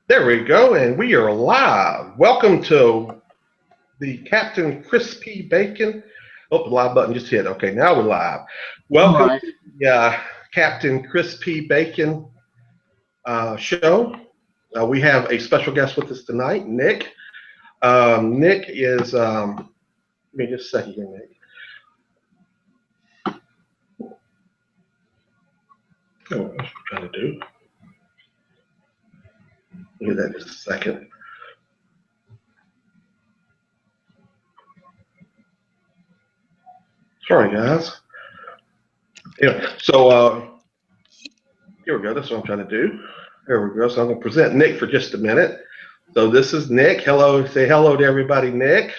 There we go, and we are live. Welcome to the Captain Crispy Bacon. Oh, the live button just hit. Okay, now we're live. Welcome Right. to the Captain Crispy Bacon show. We have a special guest with us tonight, Nick. Nick is, give me just a second here, Nick. Oh, what was I trying to do? Give that just a second. Sorry, guys. Yeah, so here we go. That's what I'm trying to do. There we go. So I'm going to present Nick for just a minute. So this is Nick. Hello. Say hello to everybody, Nick.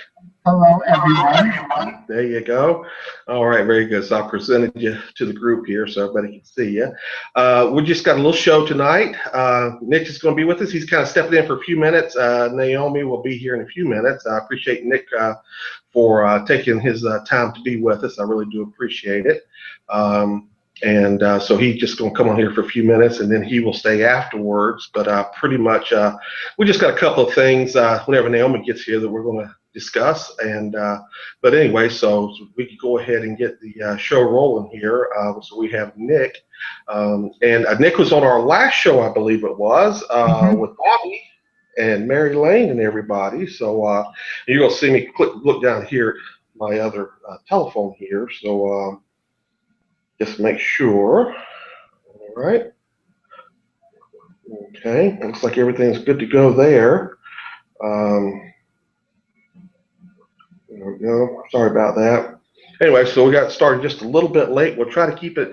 Hello, everyone. There you go. All right, very good. So I presented you to the group here so everybody can see you. We just got a little show tonight. Nick is going to be with us. He's kind of stepping in for a few minutes. Naomi will be here in a few minutes. I appreciate Nick for taking his time to be with us. I really do appreciate it. So he's just going to come on here for a few minutes, and then he will stay afterwards. But pretty much, we just got a couple of things whenever Naomi gets here that we're going to discuss. But anyway, so we could go ahead and get the show rolling here. So we have Nick, and Nick was on our last show, I believe it was, with Bobby and Mary Lane and everybody. So you're going to see me look down here at my other telephone here. So just make sure. All right. Okay. Looks like everything's good to go there. There we go. Sorry about that. Anyway, so we got started just a little bit late. We'll try to keep it.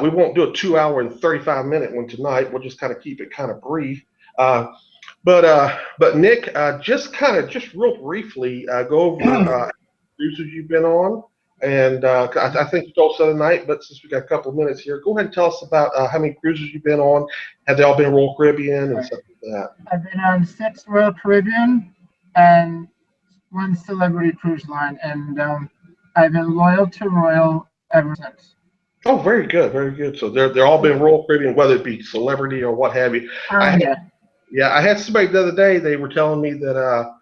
We won't do a 2 hour and 35-minute one tonight. We'll just kind of keep it kind of brief. But Nick, just real briefly, go over cruises you've been on. And I think you told us the other night, but since we got a couple of minutes here, go ahead and tell us about how many cruises you've been on. Have they all been Royal Caribbean and stuff like that? I've been on 6 Royal Caribbean and 1 Celebrity Cruise Line, and I've been loyal to Royal ever since. Oh, very good, very good. So they're all been Royal Caribbean, whether it be Celebrity or what have you. I had somebody the other day. They were telling me that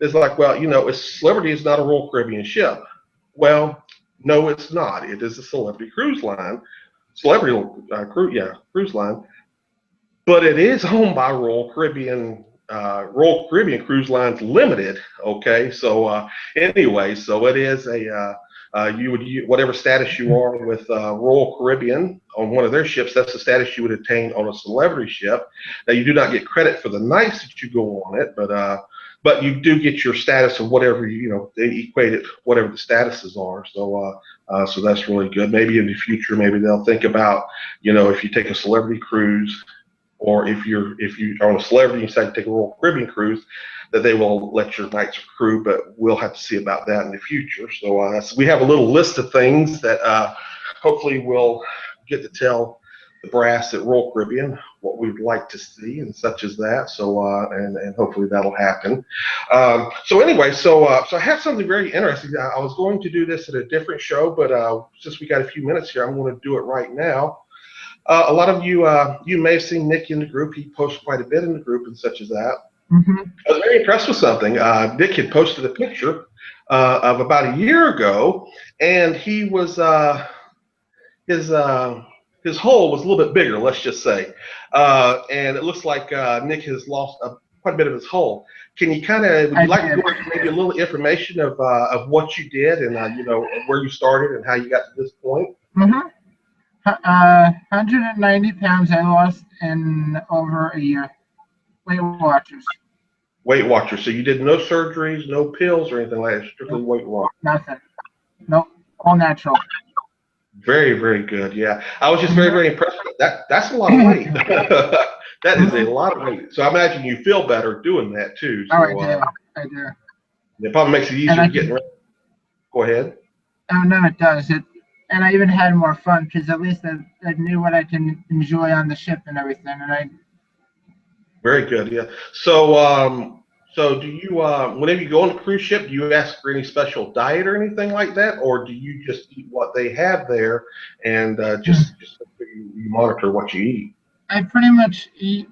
it's like, well, Celebrity is not a Royal Caribbean ship. Well, no, it's not. It is a Celebrity cruise line, cruise line, but it is owned by Royal Caribbean Cruise Lines Limited. Okay, so anyway, so it is you would whatever status you are with Royal Caribbean on one of their ships, that's the status you would attain on a Celebrity ship. Now you do not get credit for the nights that you go on it, but you do get your status of whatever they equate it whatever the statuses are. So that's really good. Maybe in the future, maybe they'll think about if you take a Celebrity cruise, or if you are on a Celebrity and you decide to take a Royal Caribbean cruise, that they will let your nights accrue, but we'll have to see about that in the future. So we have a little list of things that hopefully we'll get to tell the brass at Royal Caribbean what we'd like to see and such as that. So and hopefully that'll happen. So anyway, so I have something very interesting. I was going to do this at a different show, but since we got a few minutes here, I'm going to do it right now. A lot of you may have seen Nick in the group. He posts quite a bit in the group and such as that. Mm-hmm. I was very impressed with something. Nick had posted a picture of about a year ago, and he was his hole was a little bit bigger, let's just say, and it looks like Nick has lost quite a bit of his hole. Can you would you like to go into maybe a little information of what you did and where you started and how you got to this point? Mm-hmm. 190 pounds I lost in over a year. Weight Watchers. Weight Watchers. So you did no surgeries, no pills or anything like that, strictly Weight Watchers. Nothing. Nope. All natural. Very, very good. Yeah. I was just very, very impressed with that. That's a lot of weight. That is a lot of weight. So I imagine you feel better doing that too. So, I do. It probably makes it easier getting ready. Go ahead. Oh, no, it does. And I even had more fun because at least I knew what I can enjoy on the ship and everything. Very good, yeah. So, so do you, whenever you go on a cruise ship, do you ask for any special diet or anything like that, or do you just eat what they have there and just you monitor what you eat? I pretty much eat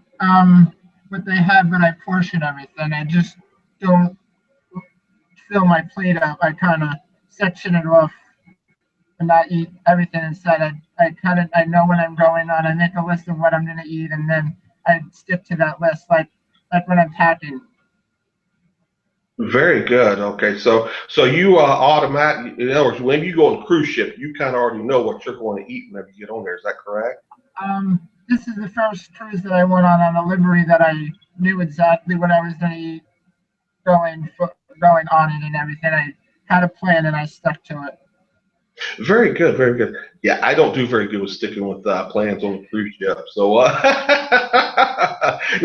what they have, but I portion everything. I just don't fill my plate up. I kind of section it off and not eat everything inside. I know when I'm going on. I make a list of what I'm gonna eat, and then I stick to that list. Like when I'm packing. Very good. Okay, so you automatic. In other words, when you go on a cruise ship, you kind of already know what you're going to eat whenever you get on there. Is that correct? This is the first cruise that I went on a livery that I knew exactly what I was gonna eat going on it and everything. I had a plan and I stuck to it. Very good. Very good. Yeah, I don't do very good with sticking with plans on the cruise ship. So now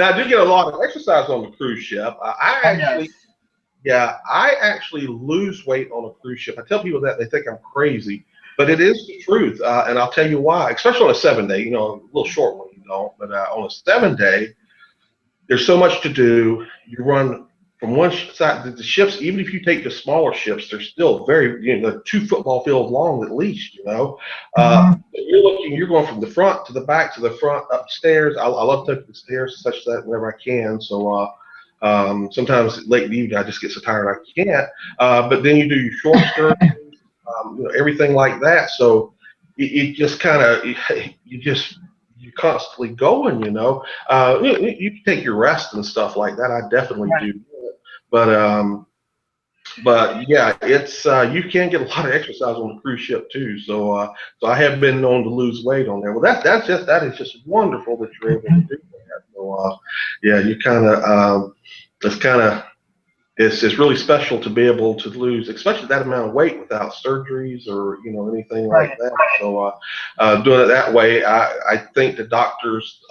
I do get a lot of exercise on the cruise ship. I Oh yes. actually Yeah, I actually lose weight on a cruise ship. I tell people that they think I'm crazy, but it is the truth, and I'll tell you why. Especially on a 7 day, a little short one you don't, but on a 7 day, there's so much to do. You run from one side. The ships, even if you take the smaller ships, they're still very, 2 football fields long at least. Hmm. You're going from the front to the back to the front upstairs. I love taking the stairs such that whenever I can. So. Sometimes late in the evening I just get so tired I can't. But then you do your short skirt, everything like that. So it just kind of you're constantly going. You take your rest and stuff like that. I definitely Right. do. But yeah, it's you can get a lot of exercise on the cruise ship too. So I have been known to lose weight on there. Well, that is just wonderful that you're able to Mhm. do that. So yeah, you kind of it's kind of it's really special to be able to lose, especially that amount of weight without surgeries or anything like Right. that. So doing it that way, I think the doctors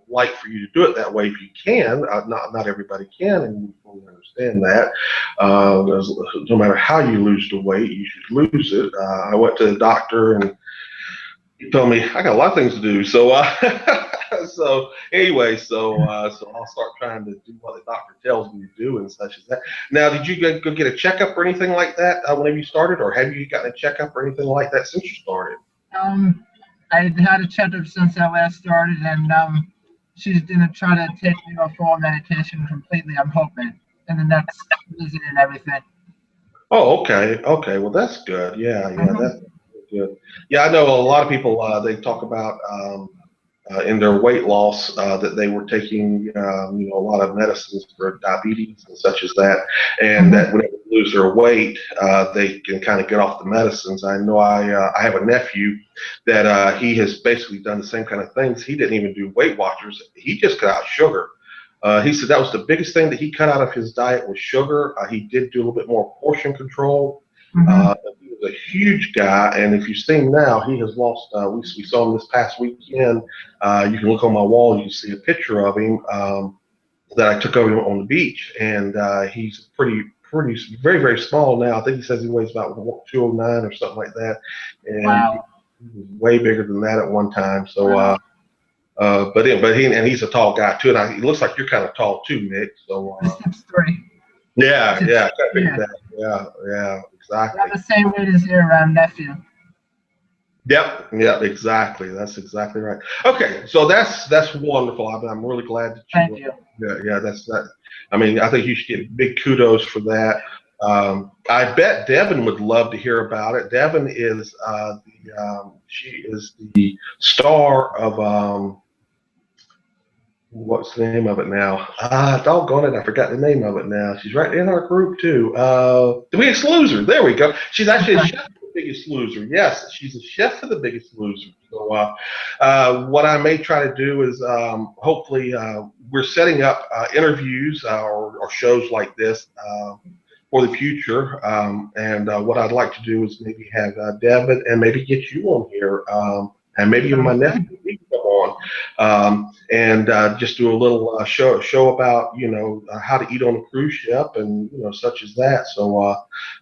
like for you to do it that way if you can. Not everybody can, and we understand that. No matter how you lose the weight, you should lose it. I went to the doctor and he told me I got a lot of things to do. So so anyway, so I'll start trying to do what the doctor tells me to do and such as that. Now, did you go get a checkup or anything like that whenever you started, or have you gotten a checkup or anything like that since you started? Um, I had a checkup since I last started, and she's gonna try to take me off all medication completely. I'm hoping in the next visit and everything. Oh, okay, okay. Well, that's good. Yeah, yeah, Hmm. that's good. Yeah, I know a lot of people. They talk about in their weight loss that they were taking, a lot of medicines for diabetes and such as that, and Hmm. that when they lose their weight, they can kind of get off the medicines. I know I have a nephew that he has basically done the same kind of things. He didn't even do Weight Watchers. He just cut out sugar. He said that was the biggest thing that he cut out of his diet was sugar. He did do a little bit more portion control. Hmm. He was a huge guy, and if you see him now, he has lost. We saw him this past weekend. You can look on my wall. You can see a picture of him that I took of him on the beach, and he's pretty, very, very small now. I think he says he weighs about 209 or something like that, and he Wow. was way bigger than that at one time. So, Wow. he's a tall guy too, and he looks like you're kind of tall too, Nick. So, The 6'3". yeah, Six. yeah, I kind of figured Yeah. that. Yeah, yeah, About exactly. the same weight as your nephew. Yep, yep, exactly. That's exactly right. Okay, so that's wonderful. I'm really glad that Thank you. you. Yeah, yeah, that's that. I mean, I think you should get big kudos for that. I bet Devin would love to hear about it. Devin is she is the star of what's the name of it now? Doggone it, I forgot the name of it now. She's right in our group too. The Biggest Loser. There we go. She's actually a Okay. chef for The Biggest Loser. Yes, she's a chef for The Biggest Loser. So what I may try to do is hopefully we're setting up interviews or shows like this. For the future, and what I'd like to do is maybe have Devin and maybe get you on here, and maybe even my Sounds nephew good. he can come on, and just do a little show about how to eat on a cruise ship and such as that. So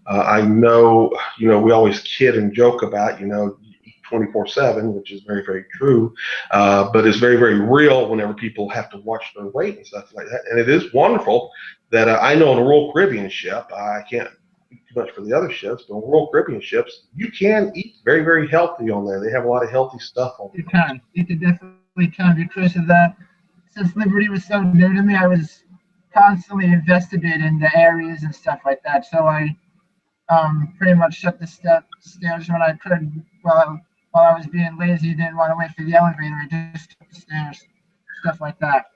I know we always kid and joke about you eat 24/7, which is very very true, but it's very very real whenever people have to watch their weight and stuff like that. And it is wonderful that I know on a Royal Caribbean ship, I can't speak too much for the other ships, but on Royal Caribbean ships, you can eat very, very healthy on there. They have a lot of healthy stuff on You can. You can definitely can because of that. since Liberty was so new to me, I was constantly investigating the areas and stuff like that. So I pretty much shut the stairs when I could while I was being lazy, didn't want to wait for the elevator. I just took the stairs, stuff like that.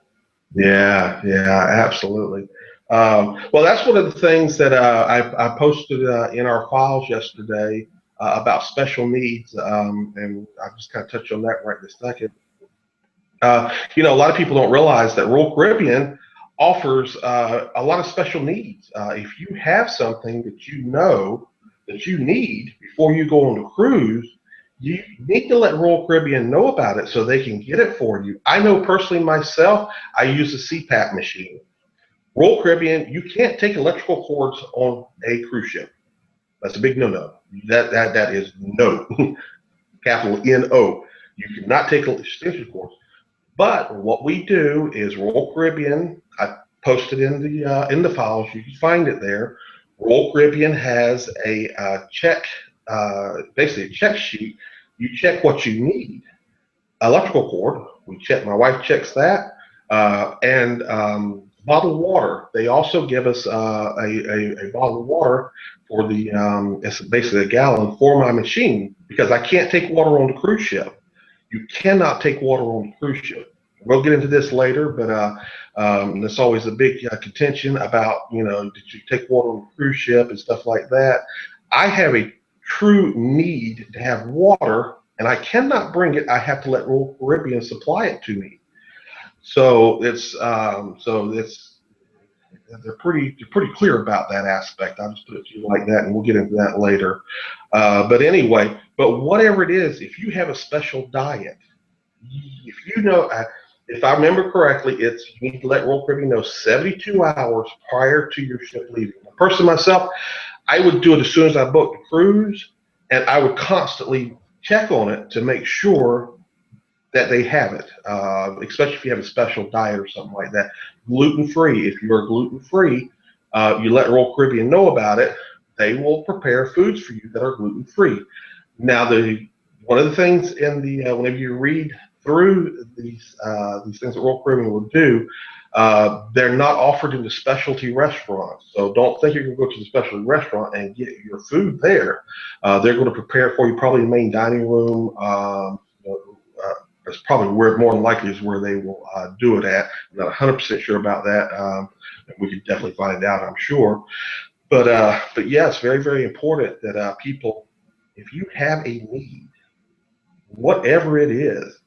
Yeah, yeah, absolutely. Well, that's one of the things that I posted in our files yesterday about special needs, and I just kind of touched on that right this second. A lot of people don't realize that Royal Caribbean offers a lot of special needs. If you have something that you know that you need before you go on the cruise, you need to let Royal Caribbean know about it so they can get it for you. I know personally myself, I use a CPAP machine. Royal Caribbean, you can't take electrical cords on a cruise ship. That's a big no-no. That is no, capital N-O. You cannot take extension cords. But what we do is Royal Caribbean. I posted in the files. You can find it there. Royal Caribbean has a check, basically a check sheet. You check what you need. Electrical cord. We check. My wife checks that, and bottled water. They also give us a bottle of water for the. It's basically a gallon for my machine because I can't take water on the cruise ship. You cannot take water on the cruise ship. We'll get into this later, but there's always a big contention about, did you take water on the cruise ship and stuff like that. I have a true need to have water, and I cannot bring it. I have to let Royal Caribbean supply it to me. So they're pretty clear about that aspect. I'll just put it to you like that, and we'll get into that later. But anyway, whatever it is, if you have a special diet, if I remember correctly, you need to let Royal Caribbean know 72 hours prior to your ship leaving. Personally, myself, I would do it as soon as I booked the cruise, and I would constantly check on it to make sure that they have it, especially if you have a special diet or something like that. Gluten-free, if you're gluten-free, you let Royal Caribbean know about it. They will prepare foods for you that are gluten-free. Now, one of the things in the whenever you read through these things that Royal Caribbean will do, they're not offered in the specialty restaurants. So don't think you're going to go to the specialty restaurant and get your food there. They're going to prepare it for you, probably in the main dining room. That's probably where more than likely is where they will do it at. I'm not 100% sure about that. We can definitely find out, I'm sure. But yeah, it's very, very important that people, if you have a need, whatever it is,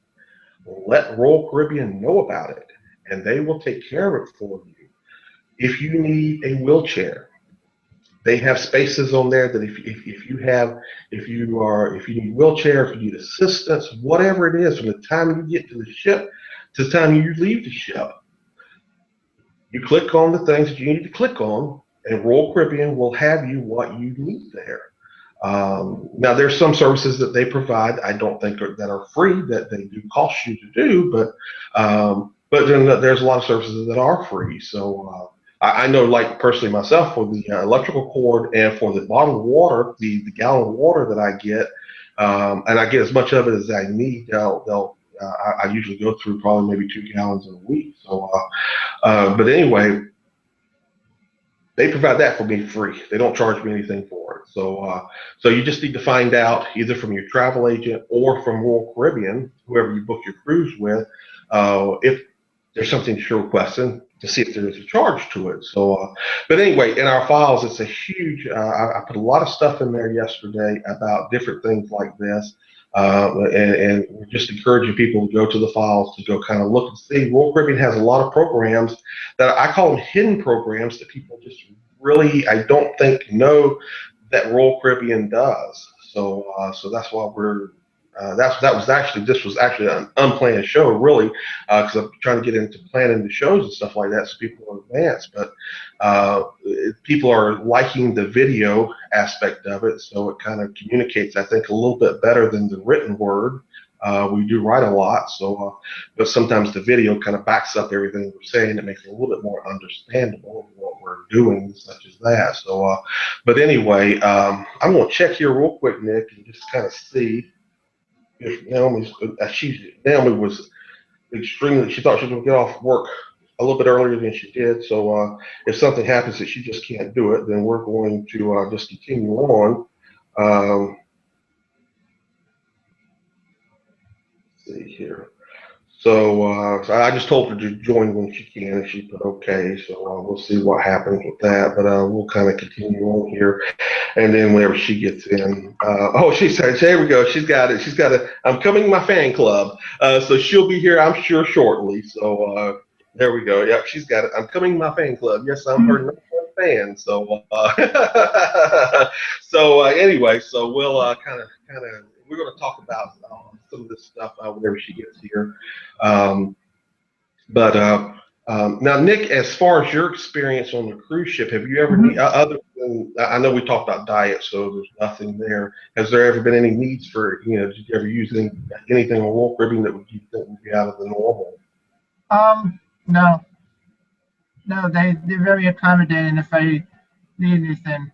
let Royal Caribbean know about it, and they will take care of it for you. If you need a wheelchair, they have spaces on there that if you need wheelchair, if you need assistance, whatever it is, from the time you get to the ship to the time you leave the ship, you click on the things that you need to click on, and Royal Caribbean will have you what you need there. Now, there's some services that they provide I don't think that are free, that they do cost you to do, but then there's a lot of services that are free. So I know, like personally myself, for the electrical cord and for the bottled water, the gallon of water that I get, and I get as much of it as I need. I usually go through probably maybe 2 gallons in a week. So, but anyway, they provide that for me free. They don't charge me anything for it. So you just need to find out either from your travel agent or from Royal Caribbean, whoever you book your cruise with, if there's something that you're requesting, to see if there is a charge to it. So, but anyway, in our files, it's a huge. I put a lot of stuff in there yesterday about different things like this, and we're just encouraging people to go to the files to go kind of look and see. Royal Caribbean has a lot of programs that I call them hidden programs that people just really, I don't think, know that Royal Caribbean does. So that's why we're. This was actually an unplanned show, really, because I'm trying to get into planning the shows and stuff like that so people in advance. But people are liking the video aspect of it, so it kind of communicates, I think, a little bit better than the written word. We do write a lot, so but sometimes the video kind of backs up everything we're saying. It makes it a little bit more understandable of what we're doing, such as that. So, but anyway, I'm going to check here real quick, Nick, and just kind of see. If Naomi was extremely. She thought she was going to get off work a little bit earlier than she did. So if something happens that she just can't do it, then we're going to just continue on. Um, let's see here. So I just told her to join when she can, and she put okay. So we'll see what happens with that, but we'll kind of continue on here, and then whenever she gets in, oh, she said, "There we go. She's got it. She's got it. I'm coming to my fan club, so she'll be here, I'm sure, shortly." So there we go. Yep, she's got it. I'm coming to my fan club. Yes, I'm her number one fan. So so anyway, so we'll kind of we're going to talk about some of this stuff whenever she gets here. Um, but now, Nick, as far as your experience on the cruise ship, have you ever, Mhm. other than, I know we talked about diet, so there's nothing there. Has there ever been any needs for, did you ever use anything on Royal Caribbean that would you think would be out of the normal? No, no, they're very accommodating if I need anything,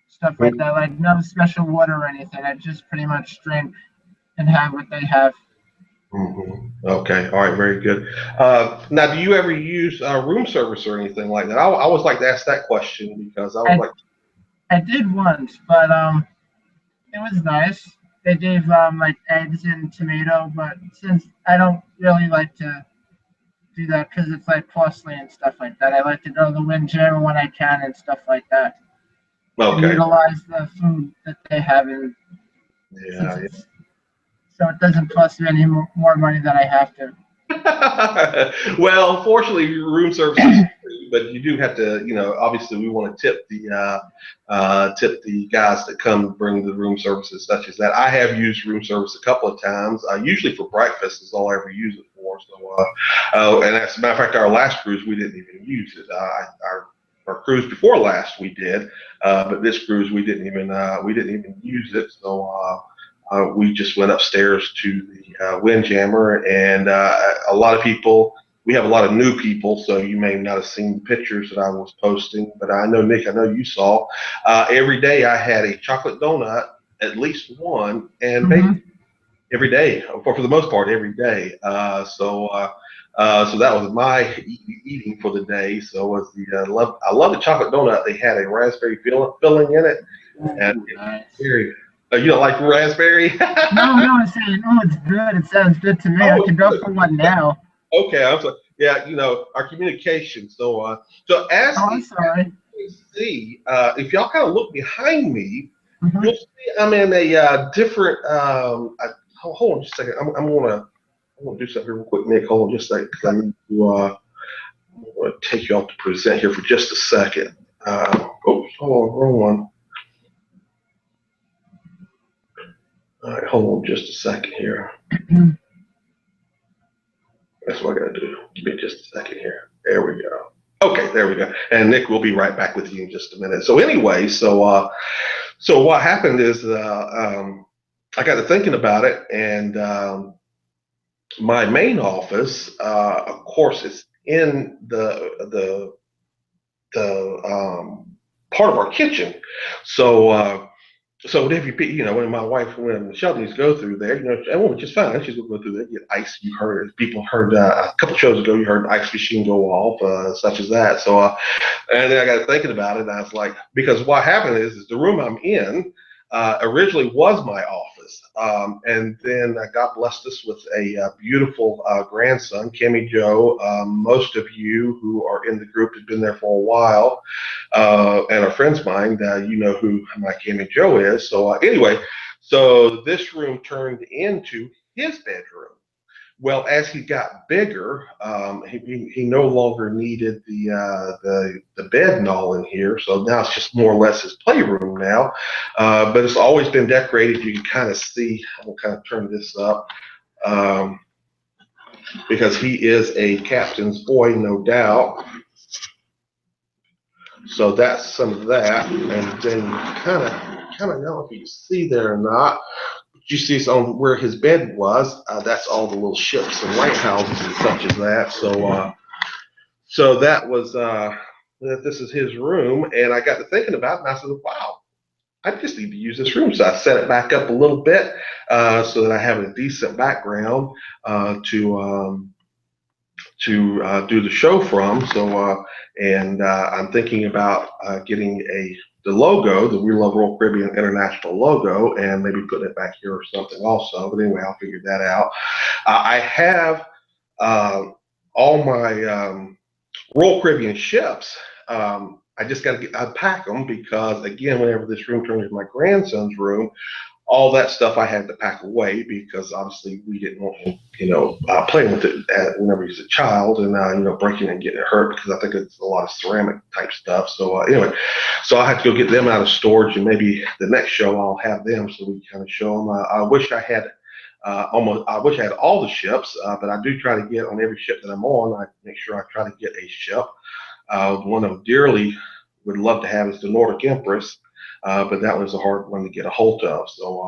stuff like that. Like no special water or anything. I just pretty much drink and have what they have. Hmm. Okay, all right, very good. Now, do you ever use room service or anything like that? I always like to ask that question because I was I like, I did once, but it was nice. They gave like eggs and tomato, but since I don't really like to do that because it's like costly and stuff like that, I like to go to the Windjammer when I can and stuff like that, and okay, utilize the food that they have, and since yeah. it's so it doesn't cost me any more money than I have to. Well, fortunately, room service is free, but you do have to, obviously we want to tip the guys that come bring the room services such as that. I have used room service a couple of times. Usually for breakfast is all I ever use it for. And as a matter of fact, our last cruise we didn't even use it. Our cruise before last we did, but this cruise we didn't even use it. So we just went upstairs to the Windjammer, and a lot of people. We have a lot of new people, so you may not have seen the pictures that I was posting, but I know Nick, I know you saw. Every day I had a chocolate donut, at least one, and Hmm. bacon every day, for the most part, every day. So that was my eating for the day. So was I love the chocolate donut. They had a raspberry filling in it, Ooh, and it was nice. very. You don't like raspberry? No, no, I'm saying, oh, it's good. It sounds good to me. I Oh, could go for one now. okay. I'm sorry. Yeah, our communication. So as Oh, I'm you sorry. can see, if y'all kind of look behind me, Hmm. you'll see I'm in a different. Hold on just a second. I'm gonna do something real quick, Nick. Hold on just a second because I need to. I'm gonna take you off to present here for just a second. Hold on, wrong one. All right, hold on just a second here. That's what I gotta do. Give me just a second here. There we go. Okay, there we go. And Nick will be right back with you in just a minute. So anyway, so what happened is I got to thinking about it, and my main office, of course, is in the part of our kitchen. So so if when my wife, when Shelby needs to go through there, and which is fine, she's gonna go through there, get ice. You heard people heard a couple shows ago, you heard the ice machine go off, such as that. And then I got thinking about it, and I was like, because what happened is the room I'm in originally was my office, and then God blessed us with a beautiful grandson, Kimmy Joe. Most of you who are in the group have been there for a while, and are friends of mine. You know who my Kimmy Joe is. So anyway, so this room turned into his bedroom. Well, as he got bigger, he no longer needed the bed and all in here, so now it's just more or less his playroom now. But it's always been decorated. You can kind of see. I'm gonna kind of turn this up um, because he is a captain's boy, no doubt. So that's some of that, and then kind of know if you see there or not. You see on where his bed was. That's all the little ships and lighthouses and such as that. So that was that. This is his room, and I got to thinking about it, and I said, "Wow." I just need to use this room. So I set it back up a little bit so that I have a decent background to do the show from. So I'm thinking about getting the logo, the We Love Royal Caribbean International logo, and maybe putting it back here or something also. But anyway, I'll figure that out. I have all my Royal Caribbean ships. I just got to unpack them because, again, whenever this room turned into my grandson's room, all that stuff I had to pack away because obviously we didn't want him, playing with it whenever he's a child and, breaking and getting hurt because I think it's a lot of ceramic type stuff. So anyway, so I had to go get them out of storage, and maybe the next show I'll have them so we can kind of show them. I wish I had I wish I had all the ships, but I do try to get on every ship that I'm on. I make sure I try to get a ship. One I dearly would love to have is the Nordic Empress. But that was a hard one to get a hold of. So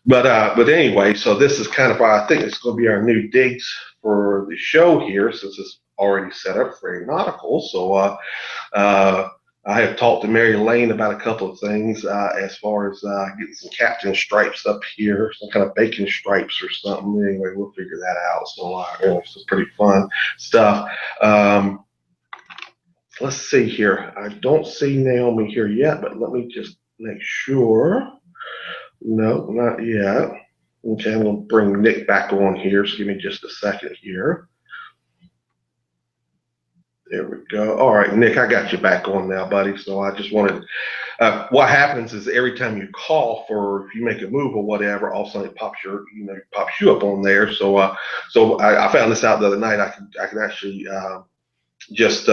but anyway, so this is kind of I think it's going to be our new digs for the show here since it's already set up for nautical. So I have talked to Mary Lane about a couple of things as far as getting some captain stripes up here, some kind of bacon stripes or something. Anyway, we'll figure that out. So it's some pretty fun stuff. Let's see here. I don't see Naomi here yet, but let me just make sure. No, not yet. Okay, I'm going to bring Nick back on here, so give me just a second here. There we go. All right, Nick, I got you back on now, buddy. So I just wanted, what happens is every time you call for, if you make a move or whatever, all of a sudden it pops you up on there. So I found this out the other night. I can actually just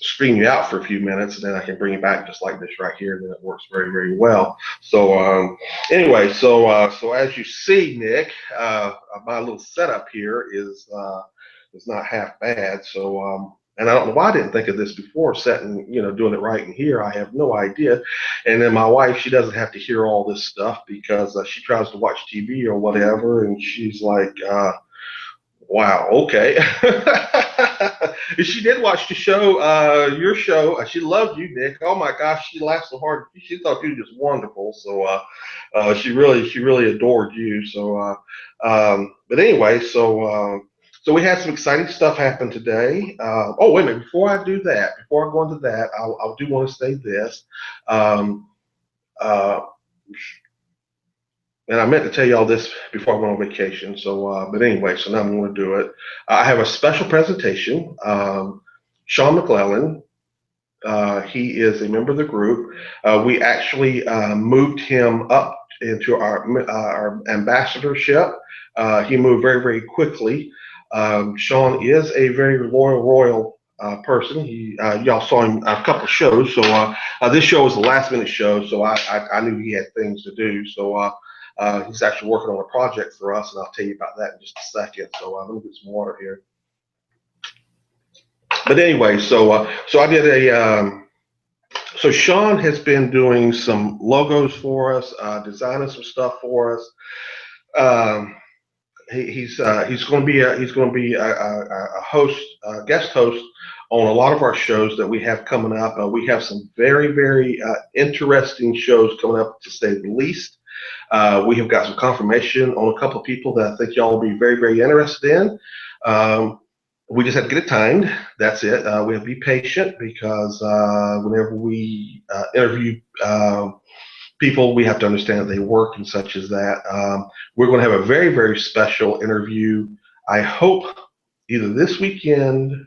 screen you out for a few minutes, and then I can bring you back just like this right here, and then it works very, very well. So anyway, so as you see, Nick, my little setup here is not half bad. So and I don't know why I didn't think of this before, doing it right in here. I have no idea. And then my wife, she doesn't have to hear all this stuff because she tries to watch TV or whatever, and she's like, wow, okay. She did watch the show, your show. She loved you, Nick. Oh my gosh, she laughed so hard. She thought you were just wonderful. So she really adored you. So but anyway, so we had some exciting stuff happen today. Oh, wait a minute. Before I do that, before I go into that, I do want to say this. And I meant to tell you all this before I went on vacation. So, but anyway, so now I'm going to do it. I have a special presentation. Sean McClellan, he is a member of the group. We actually moved him up into our ambassadorship. He moved very, very quickly. Sean is a very royal person. Y'all saw him a couple of shows. So this show was the last minute show. So I knew he had things to do. So he's actually working on a project for us, and I'll tell you about that in just a second. So let me get some water here. But anyway, so I did a. So Sean has been doing some logos for us, designing some stuff for us. He's going to be a host, guest host on a lot of our shows that we have coming up. We have some very, very interesting shows coming up, to say the least. We have got some confirmation on a couple of people that I think y'all will be very, very interested in. We just have to get it timed. That's it. We have to be patient because whenever we interview people, we have to understand that they work and such as that. We're going to have a very, very special interview. I hope either this weekend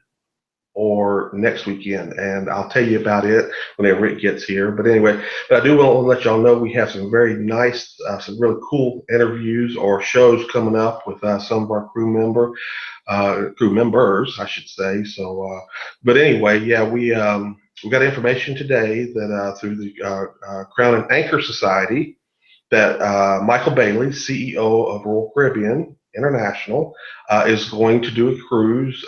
or next weekend, and I'll tell you about it whenever it gets here. But anyway, I do want to let y'all know we have some very nice, some really cool interviews or shows coming up with some of our crew members, I should say. So, but anyway, yeah, we got information today that through the Crown and Anchor Society that Michael Bailey, CEO of Royal Caribbean International, is going to do a cruise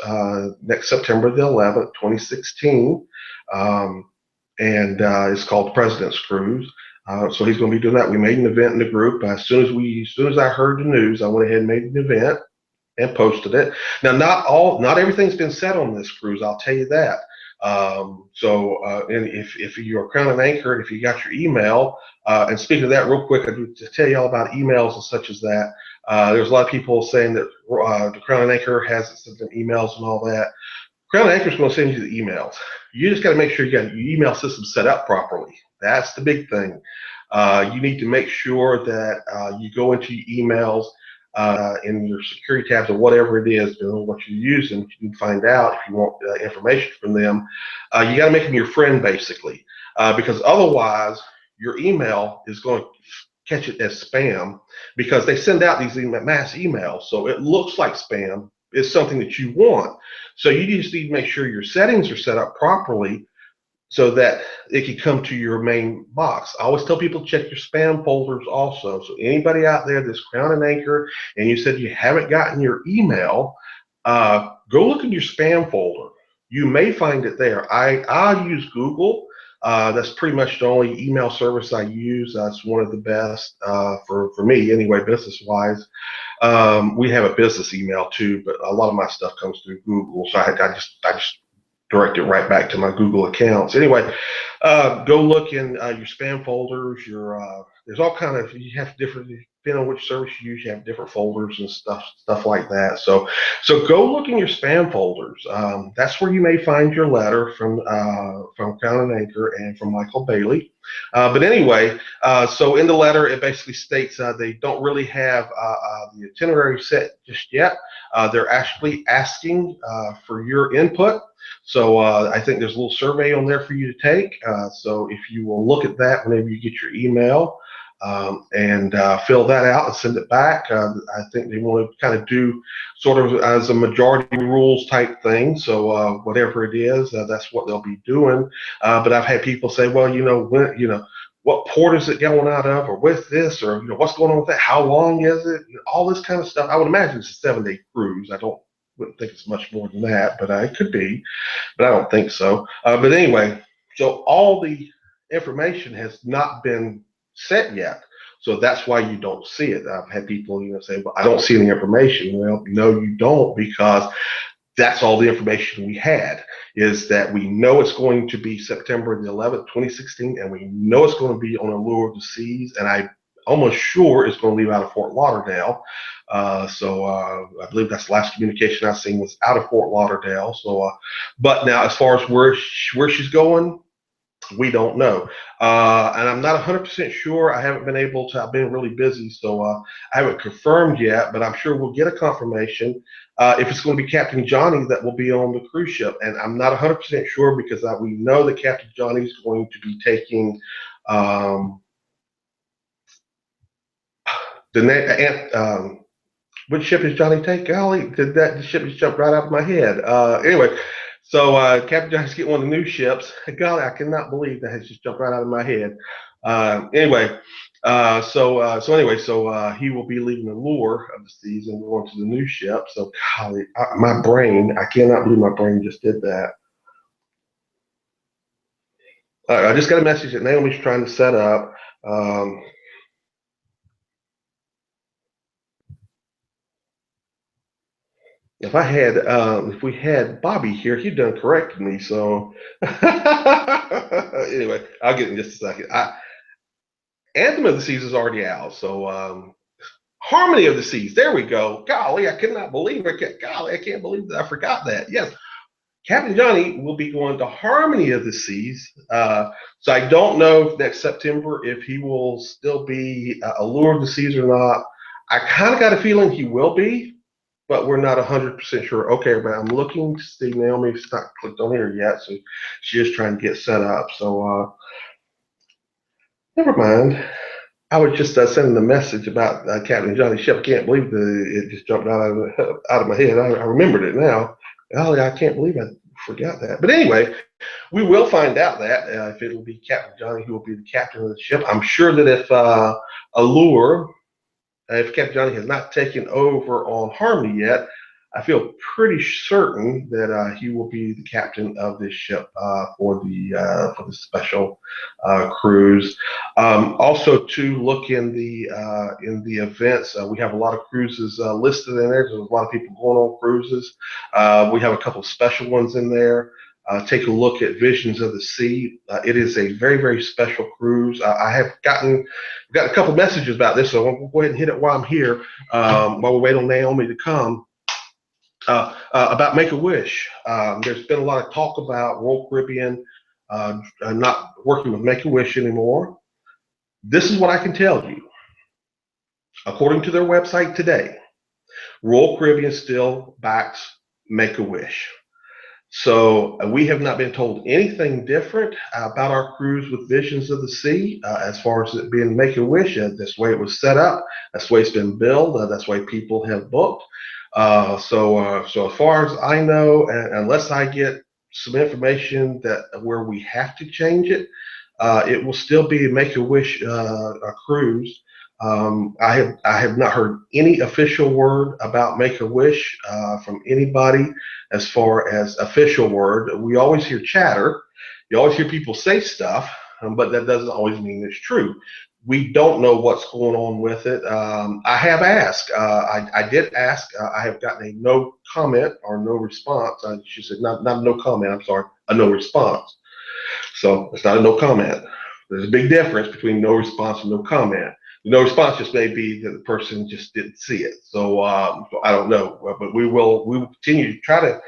next September the 11th, 2016, and it's called the President's Cruise. So he's going to be doing that. We made an event in the group. As soon as I heard the news, I went ahead and made an event and posted it. Now, not everything's been said on this cruise. I'll tell you that. And if you're Crown and Anchor, and if you got your email, and speaking of that, real quick, I do to tell you all about emails and such as that. There's a lot of people saying that the Crown and Anchor has sent them emails and all that. Crown and Anchor is going to send you the emails. You just got to make sure you got your email system set up properly. That's the big thing. You need to make sure that you go into your emails in your security tabs or whatever it is, depending on what you're using. You can find out if you want information from them. You got to make them your friend, basically, because otherwise your email is going to catch it as spam, because they send out these mass emails, so it looks like spam. It's something that you want. So you just need to make sure your settings are set up properly so that it can come to your main box. I always tell people to check your spam folders also. So anybody out there that's Crown and Anchor and you said you haven't gotten your email, go look in your spam folder. You may find it there. I use Google. That's pretty much the only email service I use. That's one of the best for me anyway, business wise. We have a business email too, but a lot of my stuff comes through Google, so I just direct it right back to my Google accounts. Anyway, go look in your spam folders. There's all kind of, you have different, depending on which service you use, you have different folders and stuff like that. So go look in your spam folders. That's where you may find your letter from Crown and Anchor and from Michael Bailey. But anyway, so in the letter, it basically states they don't really have the itinerary set just yet. They're actually asking for your input. So I think there's a little survey on there for you to take. So if you will look at that whenever you get your email and fill that out and send it back, I think they want to kind of do sort of as a majority rules type thing. So whatever it is, that's what they'll be doing. But I've had people say, well, what port is it going out of, or with this, or what's going on with that? How long is it? All this kind of stuff. I would imagine it's a 7-day cruise. Wouldn't think it's much more than that, but it could be, but I don't think so. But anyway, so all the information has not been set yet. So that's why you don't see it. I've had people, say, well, I don't see any information. Well, no, you don't, because that's all the information we had, is that we know it's going to be September the 11th, 2016, and we know it's going to be on Allure of the Seas, and I'm almost sure it's going to leave out of Fort Lauderdale. So I believe that's the last communication I've seen was out of Fort Lauderdale. So, but now as far as where she's going, we don't know. And I'm not 100% sure. I haven't been able to, I've been really busy, so I haven't confirmed yet, but I'm sure we'll get a confirmation if it's going to be Captain Johnny that will be on the cruise ship. And I'm not 100% sure, because we know that Captain Johnny is going to be taking which ship is Johnny take? Golly, the ship just jumped right out of my head. Anyway, so Captain Johnny's getting one of the new ships. Golly, I cannot believe that has just jumped right out of my head. Anyway, so he will be leaving Allure of the Seas and going to the new ship. So golly, my brain, I cannot believe my brain just did that. I just got a message that Naomi's trying to set up. If we had Bobby here, he'd done corrected me. So anyway, I'll get in just a second. Anthem of the Seas is already out. So Harmony of the Seas, there we go. Golly, I cannot believe it. Golly, I can't believe that I forgot that. Yes, Captain Johnny will be going to Harmony of the Seas. So I don't know if next September if he will still be Allure of the Seas or not. I kind of got a feeling he will be, but we're not 100% sure. Okay, but I'm looking to see. Naomi's not clicked on here yet, so she is trying to get set up. So never mind. I was just sending a message about Captain Johnny Ship. I can't believe it just jumped out of my head. I remembered it now. Golly, I can't believe I forgot that. But anyway, we will find out that if it will be Captain Johnny who will be the captain of the ship. I'm sure that if Allure, if Captain Johnny has not taken over on Harmony yet, I feel pretty certain that he will be the captain of this ship for the special cruise. Also, to look in the events, we have a lot of cruises listed in there. There's a lot of people going on cruises. We have a couple of special ones in there. take a look at Visions of the Sea. It is a very, very special cruise. I have gotten a couple messages about this, so I'll go ahead and hit it while I'm here, while we wait on Naomi to come. About Make-A-Wish. There's been a lot of talk about Royal Caribbean not working with Make-A-Wish anymore. This is what I can tell you. According to their website today, Royal Caribbean still backs Make-A-Wish. So we have not been told anything different about our cruise with Visions of the Sea as far as it being Make-A-Wish. That's the way it was set up. That's the way it's been billed. That's the way people have booked. So as far as I know, unless I get some information that where we have to change it, it will still be a Make-A-Wish cruise. I have not heard any official word about Make-A-Wish from anybody as far as official word. We always hear chatter. You always hear people say stuff, but that doesn't always mean it's true. We don't know what's going on with it. I have asked. I did ask. I have gotten a no comment or no response. She said not a no comment. I'm sorry, a no response. So it's not a no comment. There's a big difference between no response and no comment. No response just may be that the person just didn't see it. So I don't know, but we will continue to try to,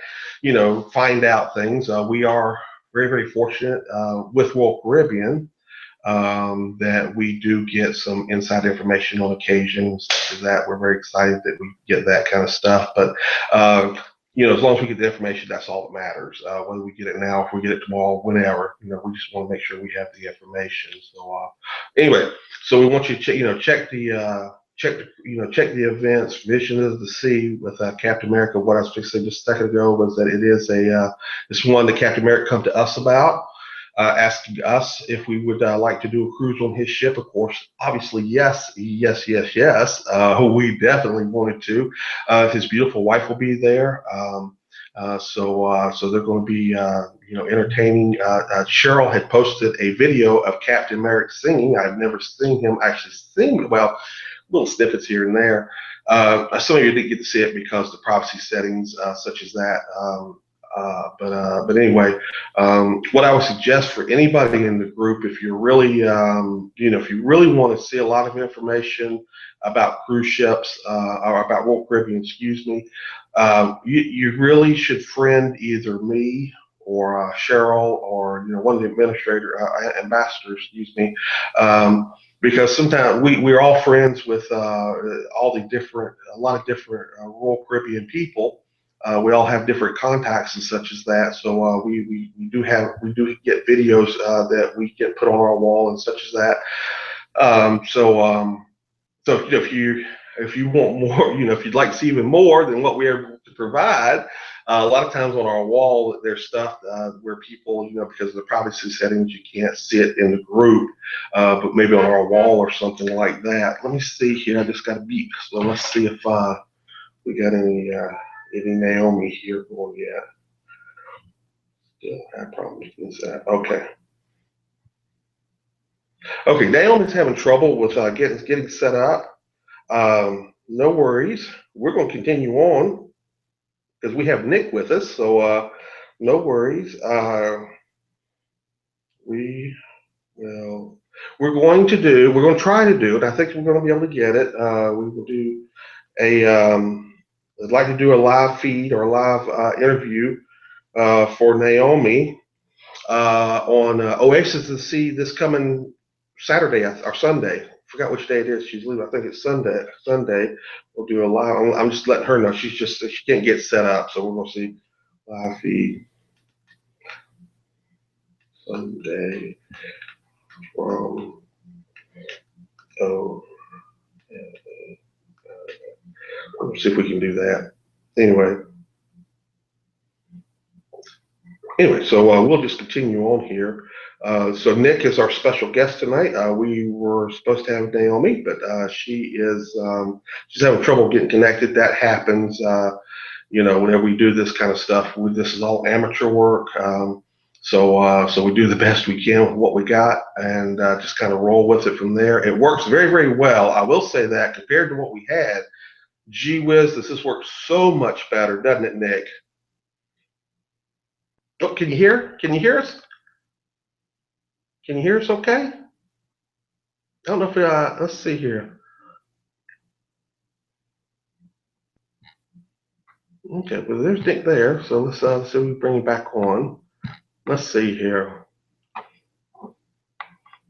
find out things. We are very, very fortunate with Royal Caribbean that we do get some inside information on occasions such as that. We're very excited that we get that kind of stuff. But as long as we get the information, that's all that matters. Whether we get it now, if we get it tomorrow, whenever, we just want to make sure we have the information. So anyway, so we want you to check the events. Vision of the Sea with Captain America. What I was fixing just a second ago was that it is it's one that Captain America come to us about. Asking us if we would like to do a cruise on his ship. Of course, obviously, yes. We definitely wanted to. His beautiful wife will be there. So they're going to be, entertaining. Cheryl had posted a video of Captain Merrick singing. I've never seen him actually sing. Well, little snippets here and there. Some of you didn't get to see it because of the privacy settings, such as that. But anyway, what I would suggest for anybody in the group, if you're really, if you really want to see a lot of information about cruise ships or about Royal Caribbean, you really should friend either me or Cheryl or one of the ambassadors, because sometimes we're all friends with a lot of different Royal Caribbean people. We all have different contacts and such as that, so we do get videos that we get put on our wall and such as that. So if you want more, if you'd like to see even more than what we are able to provide, a lot of times on our wall there's stuff where people, because of the privacy settings, you can't see it in the group, but maybe on our wall or something like that. Let me see here. I just got a beep, so let's see if we got any Naomi here going yet. Still have problems with that. Okay, Naomi's having trouble with getting set up. No worries. We're going to continue on because we have Nick with us, so no worries. We're going to try to do it. I think we're going to be able to get it. We will do I'd like to do a live feed or a live interview for Naomi on Oasis of the Sea this coming Saturday or Sunday. Forgot which day it is. She's leaving. I think it's Sunday. We'll do a live. I'm just letting her know. She can't get set up, so we're gonna see live feed Sunday from Let's see if we can do that. Anyway, so we'll just continue on here. So Nick is our special guest tonight. We were supposed to have Naomi, but she's having trouble getting connected. That happens, whenever we do this kind of stuff. This is all amateur work. So we do the best we can with what we got and just kind of roll with it from there. It works very, very well. I will say that compared to what we had, gee whiz, this has worked so much better, doesn't it, Nick? Oh, Can you hear? Can you hear us? Can you hear us okay? I don't know if, let's see here. Okay, well, there's Nick there. So let's see if we bring him back on. Let's see here.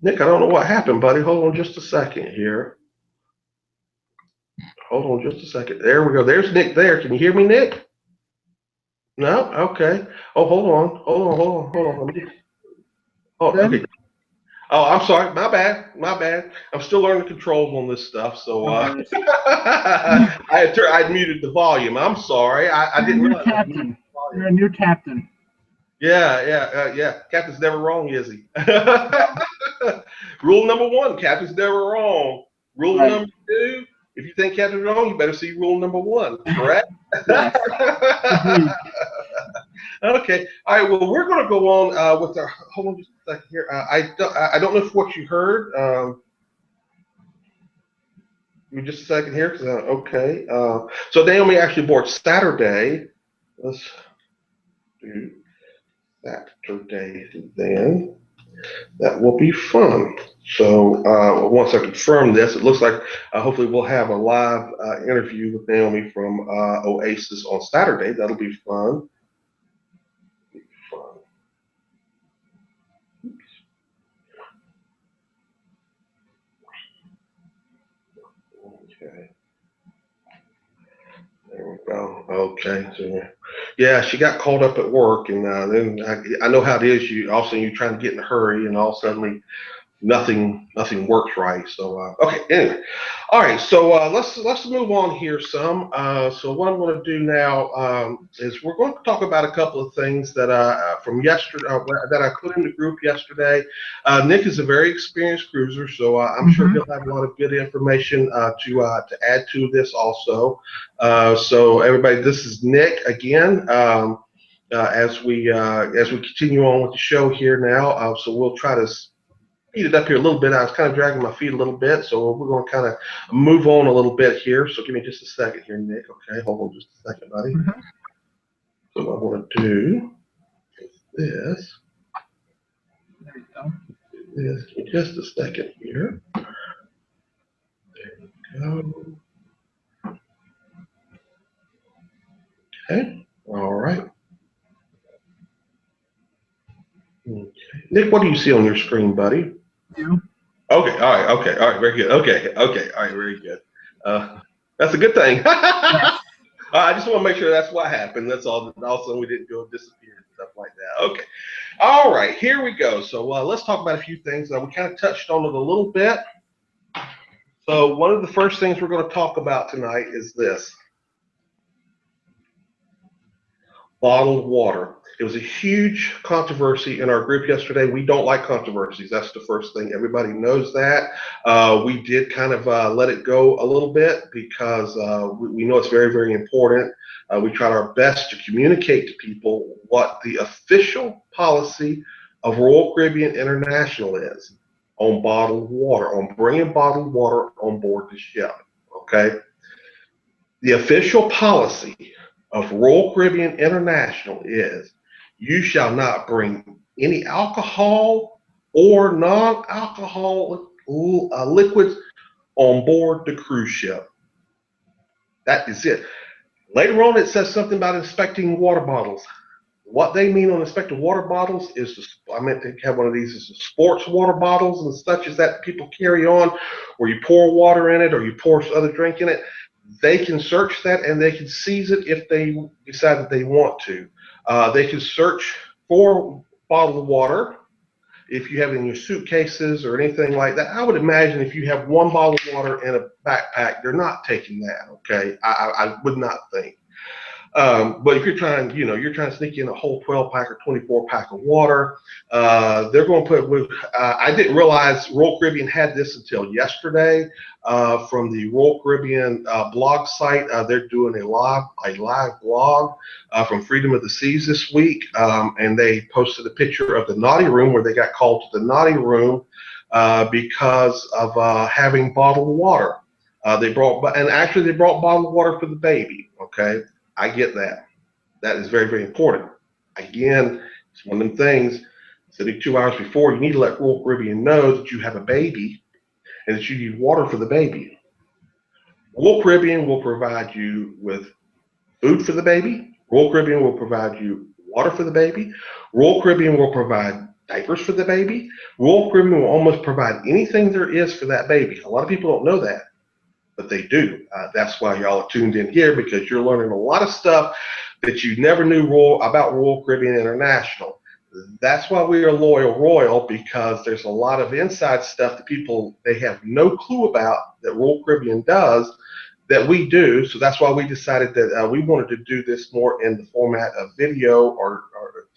Nick, I don't know what happened, buddy. Hold on just a second here. Hold on just a second. There we go. There's Nick there. Can you hear me, Nick? No? Okay. Oh, hold on. Hold on. Let me oh, okay. Oh, I'm sorry. My bad. My bad. I'm still learning the controls on this stuff. So I muted the volume. I'm sorry. I didn't realize. Captain. You're a new captain. Yeah. Captain's never wrong, is he? Rule number 1, captain's never wrong. Rule Right. number 2, if you think captain's wrong, you better see rule number 1, correct? Yes. Agreed. Okay. All right. Well, we're going to go on with our. Hold on just a second here. I don't know if what you heard. Give me just a second here. Okay. So Naomi actually board Saturday. Let's do Saturday then. That will be fun. So once I confirm this, it looks like hopefully we'll have a live interview with Naomi from Oasis on Saturday. That'll be fun. Okay. There we go. Okay. So, yeah, she got called up at work, and then I know how it is. You also you're trying to get in a hurry, and all suddenly nothing works right. So okay, anyway, all right. So let's move on here some. So what I'm going to do now is we're going to talk about a couple of things that from yesterday that I put in the group yesterday. Nick is a very experienced cruiser, so I'm sure he'll have a lot of good information to add to this also. So everybody, this is Nick again. As we continue on with the show here now, so we'll try to speed it up here a little bit. I was kind of dragging my feet a little bit, so we're going to kind of move on a little bit here. So give me just a second here, Nick. Okay, hold on just a second, buddy. So what I want to do is this. There we go. This. Give me just a second here. There we go. Okay. All right. Okay. Nick, what do you see on your screen, buddy? You. Okay, all right, very good. Okay, all right, very good. That's a good thing. Yes. I just want to make sure that's what happened. That's all. Also, we didn't go disappear and stuff like that. Okay, all right, here we go. So let's talk about a few things. We kind of touched on it a little bit. So one of the first things we're going to talk about tonight is this: bottled water. It was a huge controversy in our group yesterday. We don't like controversies. That's the first thing. Everybody knows that. We did kind of let it go a little bit because we know it's very, very important. We tried our best to communicate to people what the official policy of Royal Caribbean International is on bottled water, on bringing bottled water on board the ship. Okay? The official policy of Royal Caribbean International is you shall not bring any alcohol or non-alcohol liquids on board the cruise ship. That is it. Later on, it says something about inspecting water bottles. What they mean on inspecting water bottles is, I meant to have one of these, is the sports water bottles and such as that people carry on, where you pour water in it or you pour other drink in it. They can search that and they can seize it if they decide that they want to. They can search for bottled water if you have it in your suitcases or anything like that. I would imagine if you have one bottle of water in a backpack, they're not taking that. Okay, I would not think. But if you're trying, you're trying to sneak in a whole 12 pack or 24 pack of water, they're going to put. I didn't realize Royal Caribbean had this until yesterday. From the Royal Caribbean blog site, they're doing a live blog from Freedom of the Seas this week, and they posted a picture of the naughty room where they got called to the naughty room because of having bottled water. They brought bottled water for the baby. Okay. I get that. That is very, very important. Again, It's one of them things, sitting 2 hours before, you need to let Royal Caribbean know that you have a baby and that you need water for the baby. Royal Caribbean will provide you with food for the baby. Royal Caribbean will provide you water for the baby. Royal Caribbean will provide diapers for the baby. Royal Caribbean will almost provide anything there is for that baby. A lot of people don't know that, but they do. That's why y'all are tuned in here, because you're learning a lot of stuff that you never knew about Royal Caribbean International. That's why we are Royal, because there's a lot of inside stuff that people, they have no clue about that Royal Caribbean does that we do. So that's why we decided that we wanted to do this more in the format of video or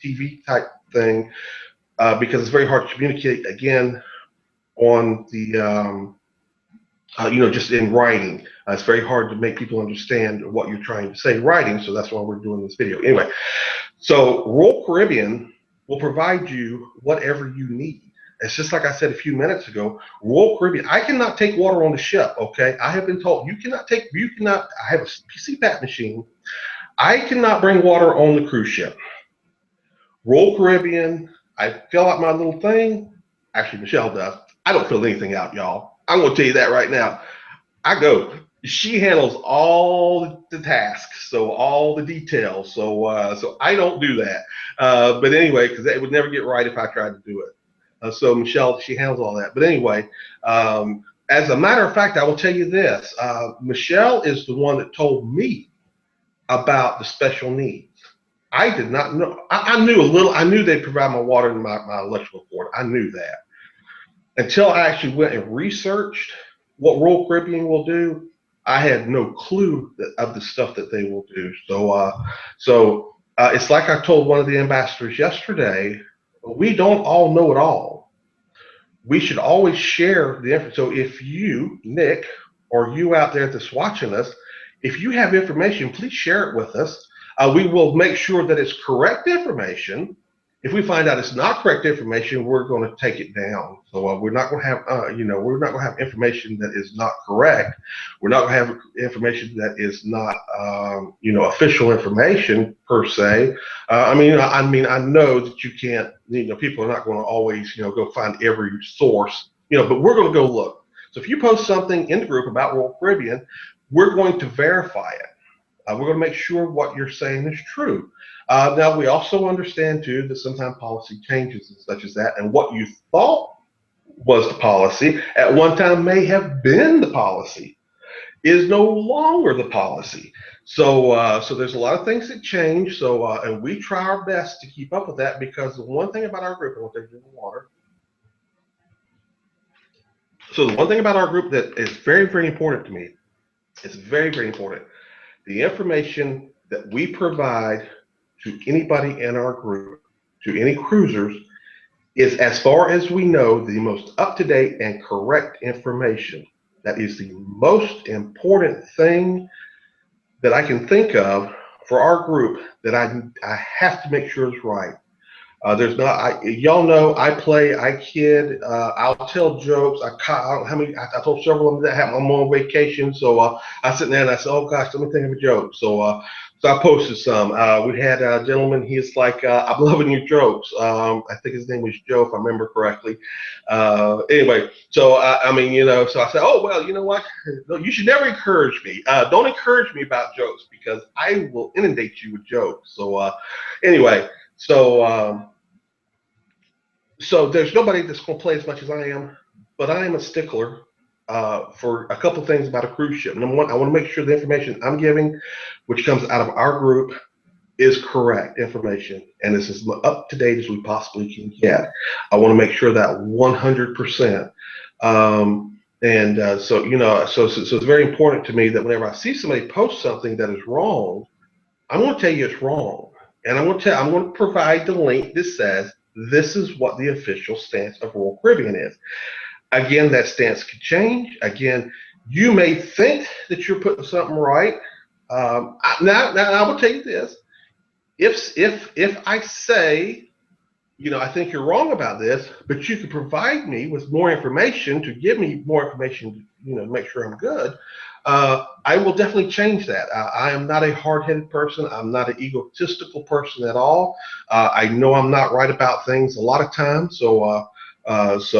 TV type thing, because it's very hard to communicate, again, on the just in writing. It's very hard to make people understand what you're trying to say in writing, so that's why we're doing this video. Anyway, so Royal Caribbean will provide you whatever you need. It's just like I said a few minutes ago, Royal Caribbean, I cannot take water on the ship, okay? I have been told I have a CPAP machine. I cannot bring water on the cruise ship. Royal Caribbean, I fill out my little thing. Actually, Michelle does. I don't fill anything out, y'all. I'm going to tell you that right now. I go. She handles all the tasks, so all the details. So I don't do that. But anyway, because it would never get right if I tried to do it. So Michelle, she handles all that. But anyway, as a matter of fact, I will tell you this. Michelle is the one that told me about the special needs. I did not know. I knew a little. I knew they'd provide my water and my electrical cord. I knew that. Until I actually went and researched what Royal Caribbean will do, I had no clue of the stuff that they will do. So it's like I told one of the ambassadors yesterday, we don't all know it all. We should always share the information. So if you, Nick, or you out there that's watching us, if you have information, please share it with us. We will make sure that it's correct information. If we find out it's not correct information, we're going to take it down. So we're not going to have, we're not going to have information that is not correct. We're not going to have information that is not, official information per se. I know that you can't, people are not going to always, go find every source, but we're going to go look. So if you post something in the group about Royal Caribbean, we're going to verify it. We're going to make sure what you're saying is true. Now, we also understand, too, that sometimes policy changes and such as that, and what you thought was the policy at one time may have been the policy is no longer the policy. So there's a lot of things that change. So and we try our best to keep up with that, because the one thing about our group, I want to take the water. So the one thing about our group that is very, very important to me, it's very, very important. The information that we provide to anybody in our group, to any cruisers, is, as far as we know, the most up-to-date and correct information. That is the most important thing that I can think of for our group that I have to make sure is right. There's not, y'all know, I play, I kid, I'll tell jokes. I don't know how many, I told several of them that I'm on vacation. So I sit there and I said, oh gosh, let me think of a joke. So I posted some. We had a gentleman, he's like, I'm loving your jokes. I think his name was Joe, if I remember correctly. Anyway, so so I said, oh, well, you know what? You should never encourage me. Don't encourage me about jokes, because I will inundate you with jokes. So anyway, so there's nobody that's going to play as much as I am, but I am a stickler for a couple things about a cruise ship. Number one, I want to make sure the information I'm giving, which comes out of our group, is correct information, and it's as up to date as we possibly can get. I want to make sure that 100%. So it's very important to me that whenever I see somebody post something that is wrong, I'm going to tell you it's wrong. And I'm going to provide the link that says this is what the official stance of Royal Caribbean is. Again, that stance could change. Again, you may think that you're putting something right. Now I will tell you this: if I say, I think you're wrong about this, but you can provide me with more information to give me more information, to make sure I'm good. I will definitely change that. I am not a hard-headed person. I'm not an egotistical person at all. I know I'm not right about things a lot of times. So if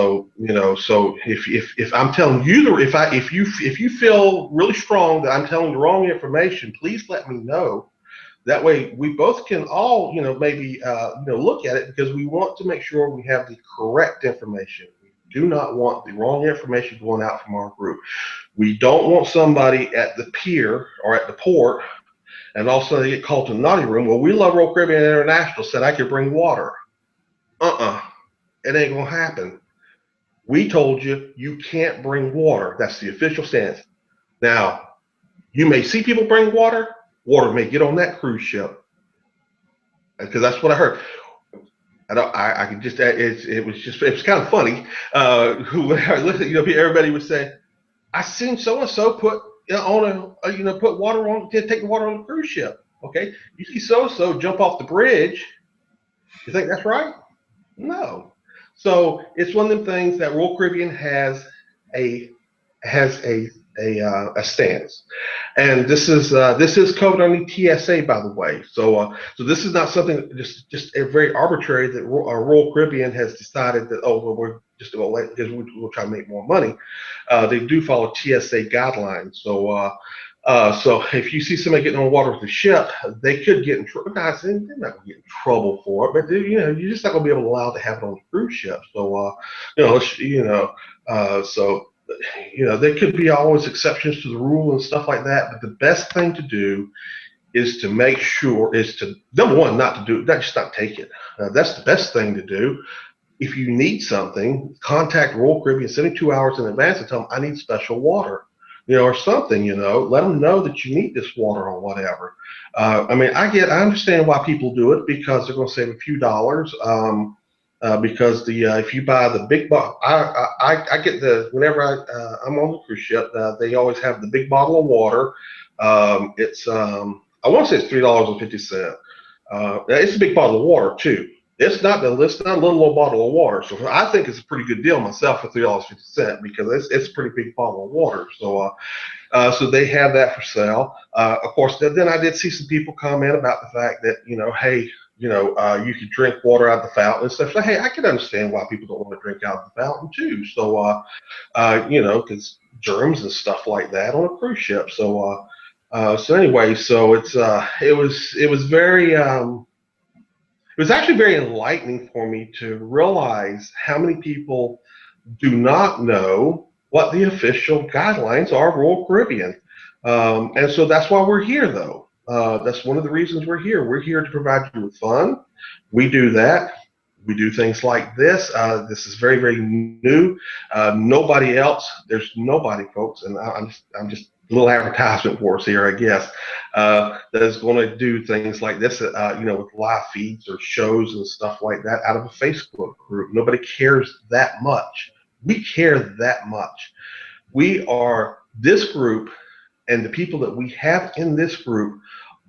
I'm telling you if you feel really strong that I'm telling the wrong information, please let me know. That way, we both can all, maybe, look at it because we want to make sure we have the correct information. We do not want the wrong information going out from our group. We don't want somebody at the pier or at the port and all of a sudden they get called to the naughty room. Well, we love Royal Caribbean International said I could bring water. It ain't gonna happen. We told you you can't bring water. That's the official stance. Now, you may see people bring water. Water may get on that cruise ship because that's what I heard. I can just it was kind of funny. Everybody would say, I seen so and so put on put water on take the water on the cruise ship. Okay, you see so and so jump off the bridge. You think that's right? No. So it's one of them things that Royal Caribbean a has a stance, and this is covered under TSA, by the way. So this is not something just a very arbitrary that Royal Caribbean has decided that we're just going to let because we'll try to make more money. They do follow TSA guidelines. So if you see somebody getting on water with the ship, they could get in trouble. They're not going to get in trouble for it, but you're just not going to be able to allow to have it on the cruise ship. There could be always exceptions to the rule and stuff like that. But the best thing to do is to make sure is to number one not to do that, just not take it. That's the best thing to do. If you need something, contact Royal Caribbean 72 hours in advance and tell them I need special water, or something. Let them know that you need this water or whatever. I understand why people do it because they're going to save a few dollars. Because if you buy the big bottle, I get whenever I'm on the cruise ship, they always have the big bottle of water. It's I want to say it's $3.50. It's a big bottle of water too. It's not a little bottle of water. So I think it's a pretty good deal myself for $3.50 because it's a pretty big bottle of water. So they have that for sale. Of course, then I did see some people comment about the fact that hey, you could drink water out of the fountain and stuff. So hey, I can understand why people don't want to drink out of the fountain too. So because germs and stuff like that on a cruise ship. So anyway, so it was very it was actually very enlightening for me to realize how many people do not know what the official guidelines are of Royal Caribbean. And so that's why we're here, though. That's one of the reasons we're here. We're here to provide you with fun. We do that. We do things like this. This is very, very new. There's nobody, folks, and I'm just a little advertisement for us here, I guess, that is going to do things like this, with live feeds or shows and stuff like that out of a Facebook group. Nobody cares that much. We care that much. This group and the people that we have in this group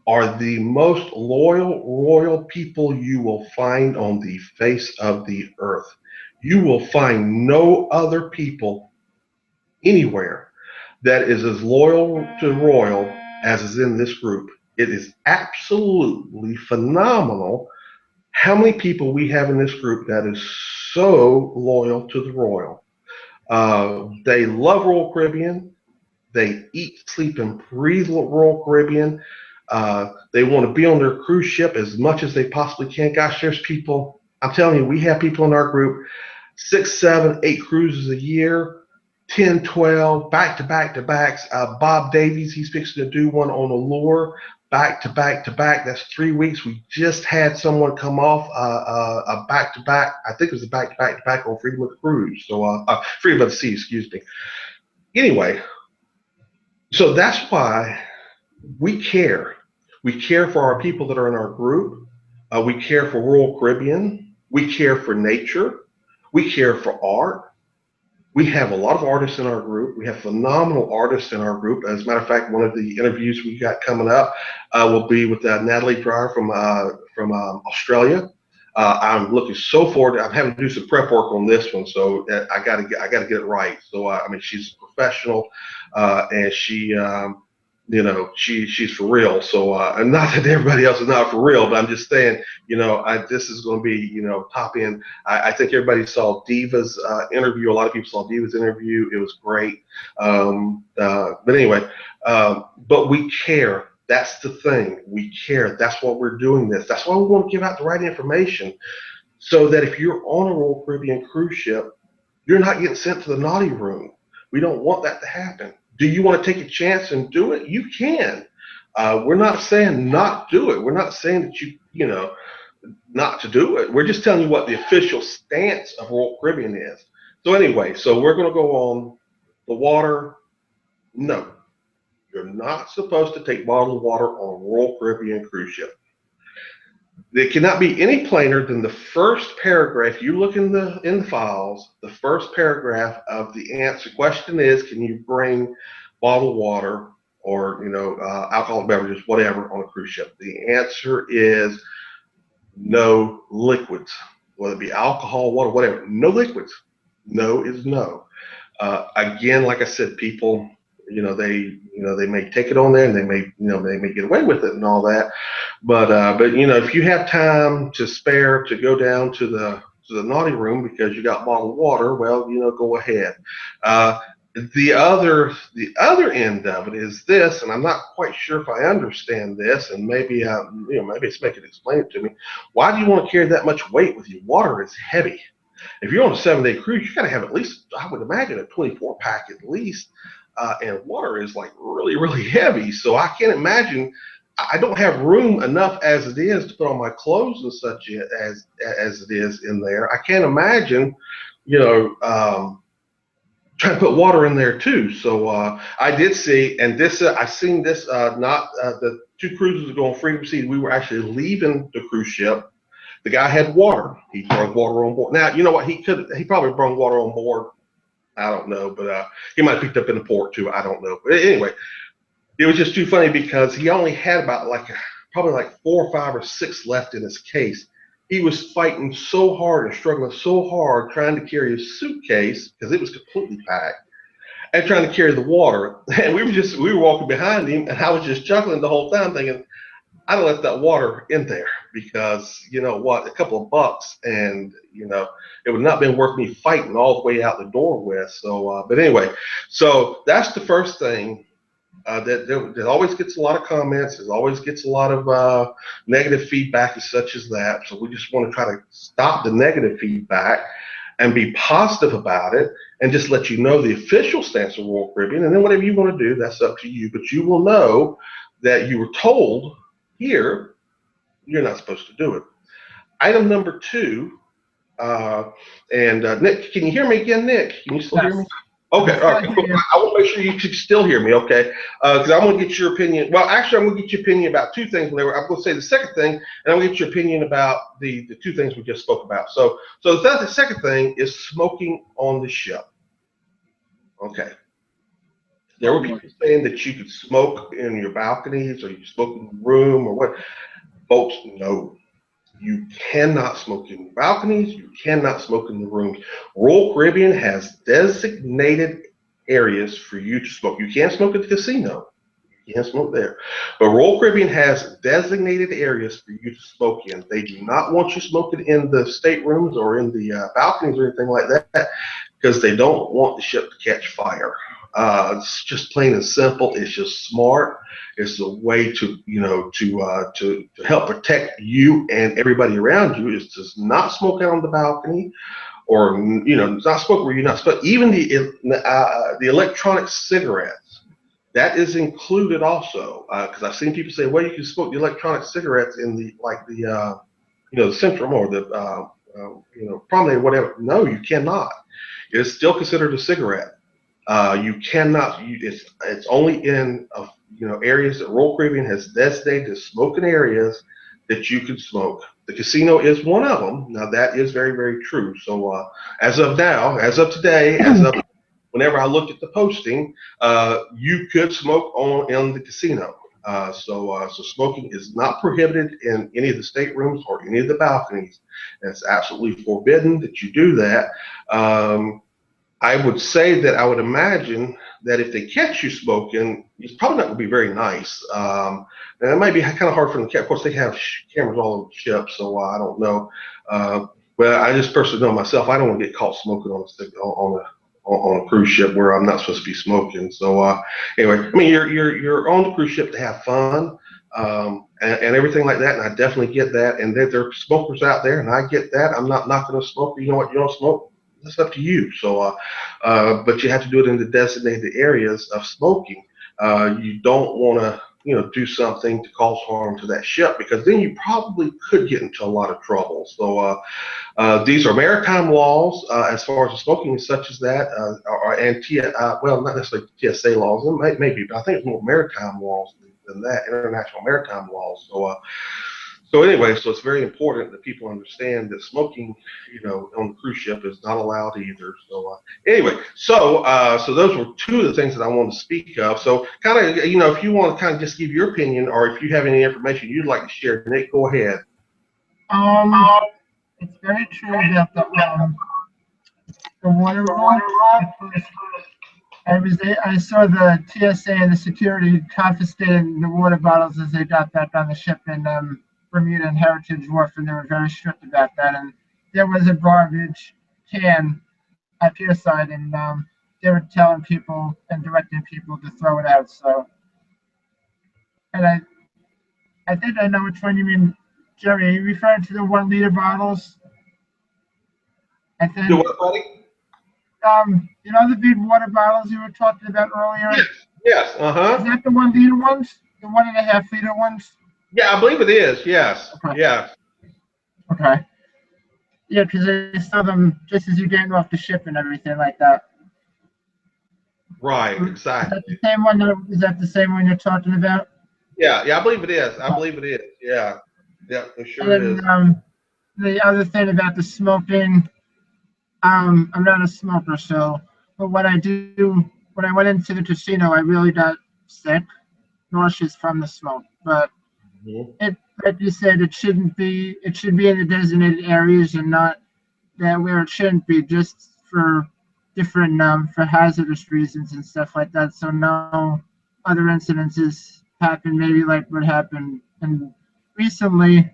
are the most loyal people you will find on the face of the earth. You will find no other people anywhere that is as loyal to Royal as is in this group. It is absolutely phenomenal how many people we have in this group that is so loyal to the Royal. They love Royal Caribbean. They eat, sleep, and breathe Royal Caribbean. They want to be on their cruise ship as much as they possibly can. Gosh, there's people, I'm telling you, we have people in our group, 6, 7, 8 cruises a year, 10, 12, back to back to backs. Bob Davies, he's fixing to do one on Allure, back to back to back. That's 3 weeks. We just had someone come off a back to back. I think it was a back to back to back on Freedom of the Cruise. So Freedom of the Sea, excuse me. Anyway, so that's why we care. We care for our people that are in our group. We care for Royal Caribbean. We care for nature. We care for art. We have a lot of artists in our group. We have phenomenal artists in our group. As a matter of fact, one of the interviews we got coming up will be with Natalie Dreyer from Australia. I'm looking so forward. I'm having to do some prep work on this one, so I got to get it right. So I mean, she's a professional, and she's for real. So and not that everybody else is not for real, but I'm just saying, this is going to be, top end. I think everybody saw Diva's interview. A lot of people saw Diva's interview. It was great. But anyway, but we care. That's the thing. We care. That's why we're doing this. That's why we want to give out the right information, so that if you're on a Royal Caribbean cruise ship, you're not getting sent to the naughty room. We don't want that to happen. Do you want to take a chance and do it? You can. We're not saying not do it. We're not saying that not to do it. We're just telling you what the official stance of Royal Caribbean is. So anyway, so we're going to go on the water. No, you're not supposed to take bottled water on a Royal Caribbean cruise ship. It cannot be any plainer than the first paragraph. You look in the files. The first paragraph of the answer question is, can you bring bottled water or alcoholic beverages, whatever, on a cruise ship? The answer is no liquids, whether it be alcohol, water, whatever. No liquids. No is no. Again, like I said, people, they may take it on there and they may get away with it and all that. But if you have time to spare to go down to the naughty room because you got bottled water, well, go ahead. The other end of it is this, and I'm not quite sure if I understand this, and maybe maybe somebody could explain it to me. Why do you want to carry that much weight with you? Water is heavy. If you're on a 7-day cruise, you got to have at least, I would imagine, a 24 pack at least. And water is like really, really heavy. So I can't imagine. I don't have room enough as it is to put on my clothes and such as it is in there. I can't imagine, trying to put water in there too. So I did see, and this I seen this not the 2 cruises ago on Freedom Sea. We were actually leaving the cruise ship. The guy had water. He brought water on board. Now, you know what? He probably brought water on board. I don't know, but he might have picked up in the port too. I don't know. But anyway, it was just too funny because he only had about probably 4 or 5 or 6 left in his case. He was fighting so hard and struggling so hard trying to carry his suitcase because it was completely packed and trying to carry the water. And we were walking behind him, and I was just chuckling the whole time thinking, I'd have left that water in there because, you know what, a couple of bucks and, it would not have been worth me fighting all the way out the door with. So, but anyway, so that's the first thing that always gets a lot of comments. It always gets a lot of negative feedback and such as that. So we just want to try to stop the negative feedback and be positive about it and just let you know the official stance of Royal Caribbean. And then whatever you want to do, that's up to you. But you will know that you were told here you're not supposed to do it. Item number 2, Nick, can you hear me again, Nick? Can you still hear me? Okay, all right. I want to make sure you can still hear me, okay? Because I want to get your opinion. Well, actually, I'm going to get your opinion about 2 things. I'm going to say the second thing, and I'm going to get your opinion about the 2 things we just spoke about. So the second thing is smoking on the ship. Okay. There were people saying that you could smoke in your balconies or you smoke in the room or what. Folks, no. You cannot smoke in your balconies. You cannot smoke in the rooms. Royal Caribbean has designated areas for you to smoke. You can't smoke at the casino. You can't smoke there. But Royal Caribbean has designated areas for you to smoke in. They do not want you smoking in the staterooms or in the balconies or anything like that because they don't want the ship to catch fire. It's just plain and simple. It's just smart. It's a way to help protect you and everybody around you. Is to not smoke out on the balcony, or not smoke where you're not supposed. Even the electronic cigarettes, that is included also. Because I've seen people say, well, you can smoke the electronic cigarettes in the Centrum or the promenade or whatever. No, you cannot. It's still considered a cigarette. You cannot. It's only in areas that Royal Caribbean has designated as smoking areas that you can smoke. The casino is one of them. Now that is very, very true. So as of now, as of today, as of whenever I looked at the posting, you could smoke in the casino. So smoking is not prohibited in any of the staterooms or any of the balconies. It's absolutely forbidden that you do that. I would say that I would imagine that if they catch you smoking, it's probably not going to be very nice. And it might be kind of hard for them to catch. Of course, they have cameras all over the ship, so I don't know. But I just personally know myself, I don't want to get caught smoking on a cruise ship where I'm not supposed to be smoking. So anyway, I mean, you're on the cruise ship to have fun and everything like that, and I definitely get that. And there are smokers out there, and I get that. I'm not knocking a smoker. You know what? You don't smoke. That's up to you. So, but you have to do it in the designated areas of smoking. You don't want to, do something to cause harm to that ship because then you probably could get into a lot of trouble. So, these are maritime laws as far as the smoking is such as that, well, not necessarily TSA laws, maybe, but I think it's more maritime laws than that, international maritime laws. So anyway, so it's very important that people understand that smoking, on the cruise ship is not allowed either. So anyway, so those were two of the things that I wanted to speak of. So kind of, if you want to kind of just give your opinion, or if you have any information you'd like to share, Nick, go ahead. It's very true that the water rule. I saw the TSA and the security confiscating the water bottles as they got back on the ship in Bermuda and Heritage Wharf, and they were very strict about that. And there was a garbage can at Pierside, and they were telling people and directing people to throw it out. So, and I think I know which one you mean, Jerry. Are you referring to the 1 liter bottles? I think. Do what, buddy? The big water bottles you were talking about earlier? Yes. Uh-huh. Is that the 1 liter ones? The 1.5 liter ones? Yeah, I believe it is. Yes. Okay. Yes. Okay. Yeah, because they sell them just as you're getting off the ship and everything like that. Right. Exactly. Is that the same one? Is that the same one you're talking about? Yeah. I believe it is. I believe it is. Yeah. Yeah. It sure And then, the other thing about the smoking, I'm not a smoker, but when I went into the casino, I really got sick, nauseous from the smoke. But like you said, it should be in the designated areas and not where it shouldn't be, just for different for hazardous reasons and stuff like that. So no other incidences happen, maybe like what happened and recently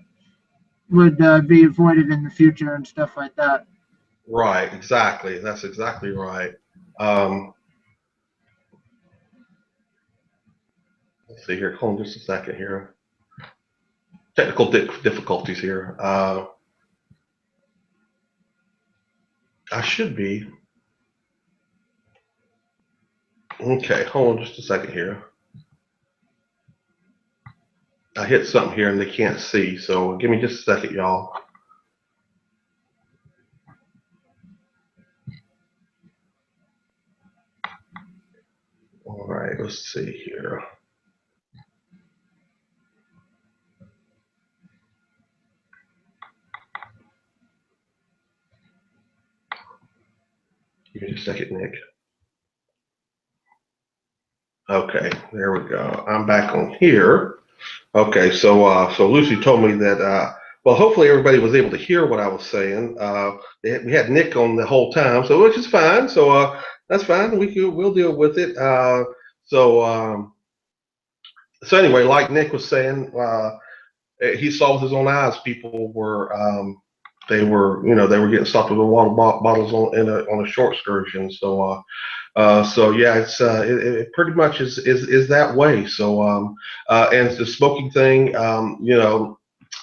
would be avoided in the future and stuff like that. Right, exactly. That's exactly right. Let's see here. Hold on just a second here. Technical difficulties here. I should be. Okay, hold on just a second here. I hit something here and they can't see, so give me just a second, y'all. All right, let's see here. Give me a second, Nick. Okay, there we go. I'm back on here. Okay, so Lucy told me that well, hopefully everybody was able to hear what I was saying. We had Nick on the whole time, so which is fine. So that's fine. We'll deal with it. So anyway, like Nick was saying, he saw with his own eyes people were they were getting stopped with the water bottles on a short excursion. So yeah, it pretty much is that way. So and the smoking thing,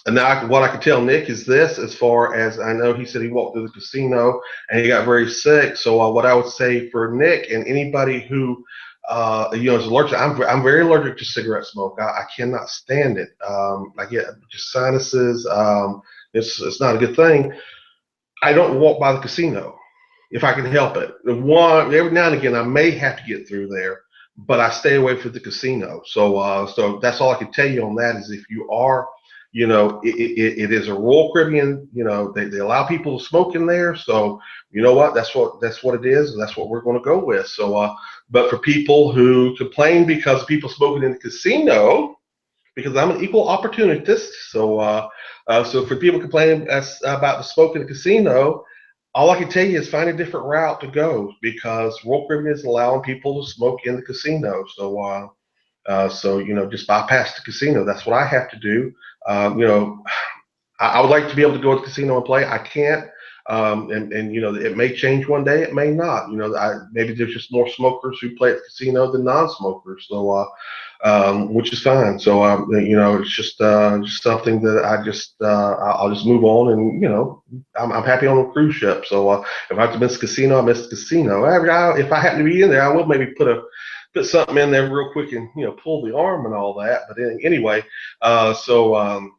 and now what I can tell Nick is this: as far as I know, he said he walked through the casino and he got very sick. So what I would say for Nick and anybody who is allergic, I'm very allergic to cigarette smoke. I cannot stand it. I get just sinuses. It's not a good thing. I don't walk by the casino if I can help it. Every now and again I may have to get through there, but I stay away from the casino. So that's all I can tell you on that. Is if you are, it is a Royal Caribbean. They allow people to smoke in there. So you know what? That's what it is, and that's what we're going to go with. So But for people who complain because people smoking in the casino, because I'm an equal opportunist, so for people complaining about the smoke in the casino, all I can tell you is find a different route to go because Royal Caribbean is allowing people to smoke in the casino. So just bypass the casino. That's what I have to do. I would like to be able to go to the casino and play. I can't. And it may change one day. It may not. Maybe there's just more smokers who play at the casino than non-smokers. Which is fine. It's just something that I'll just move on, and I'm happy on a cruise ship. If I have to miss the casino, I miss the casino. If I happen to be in there, I will maybe put something in there real quick and pull the arm and all that. But anyway, so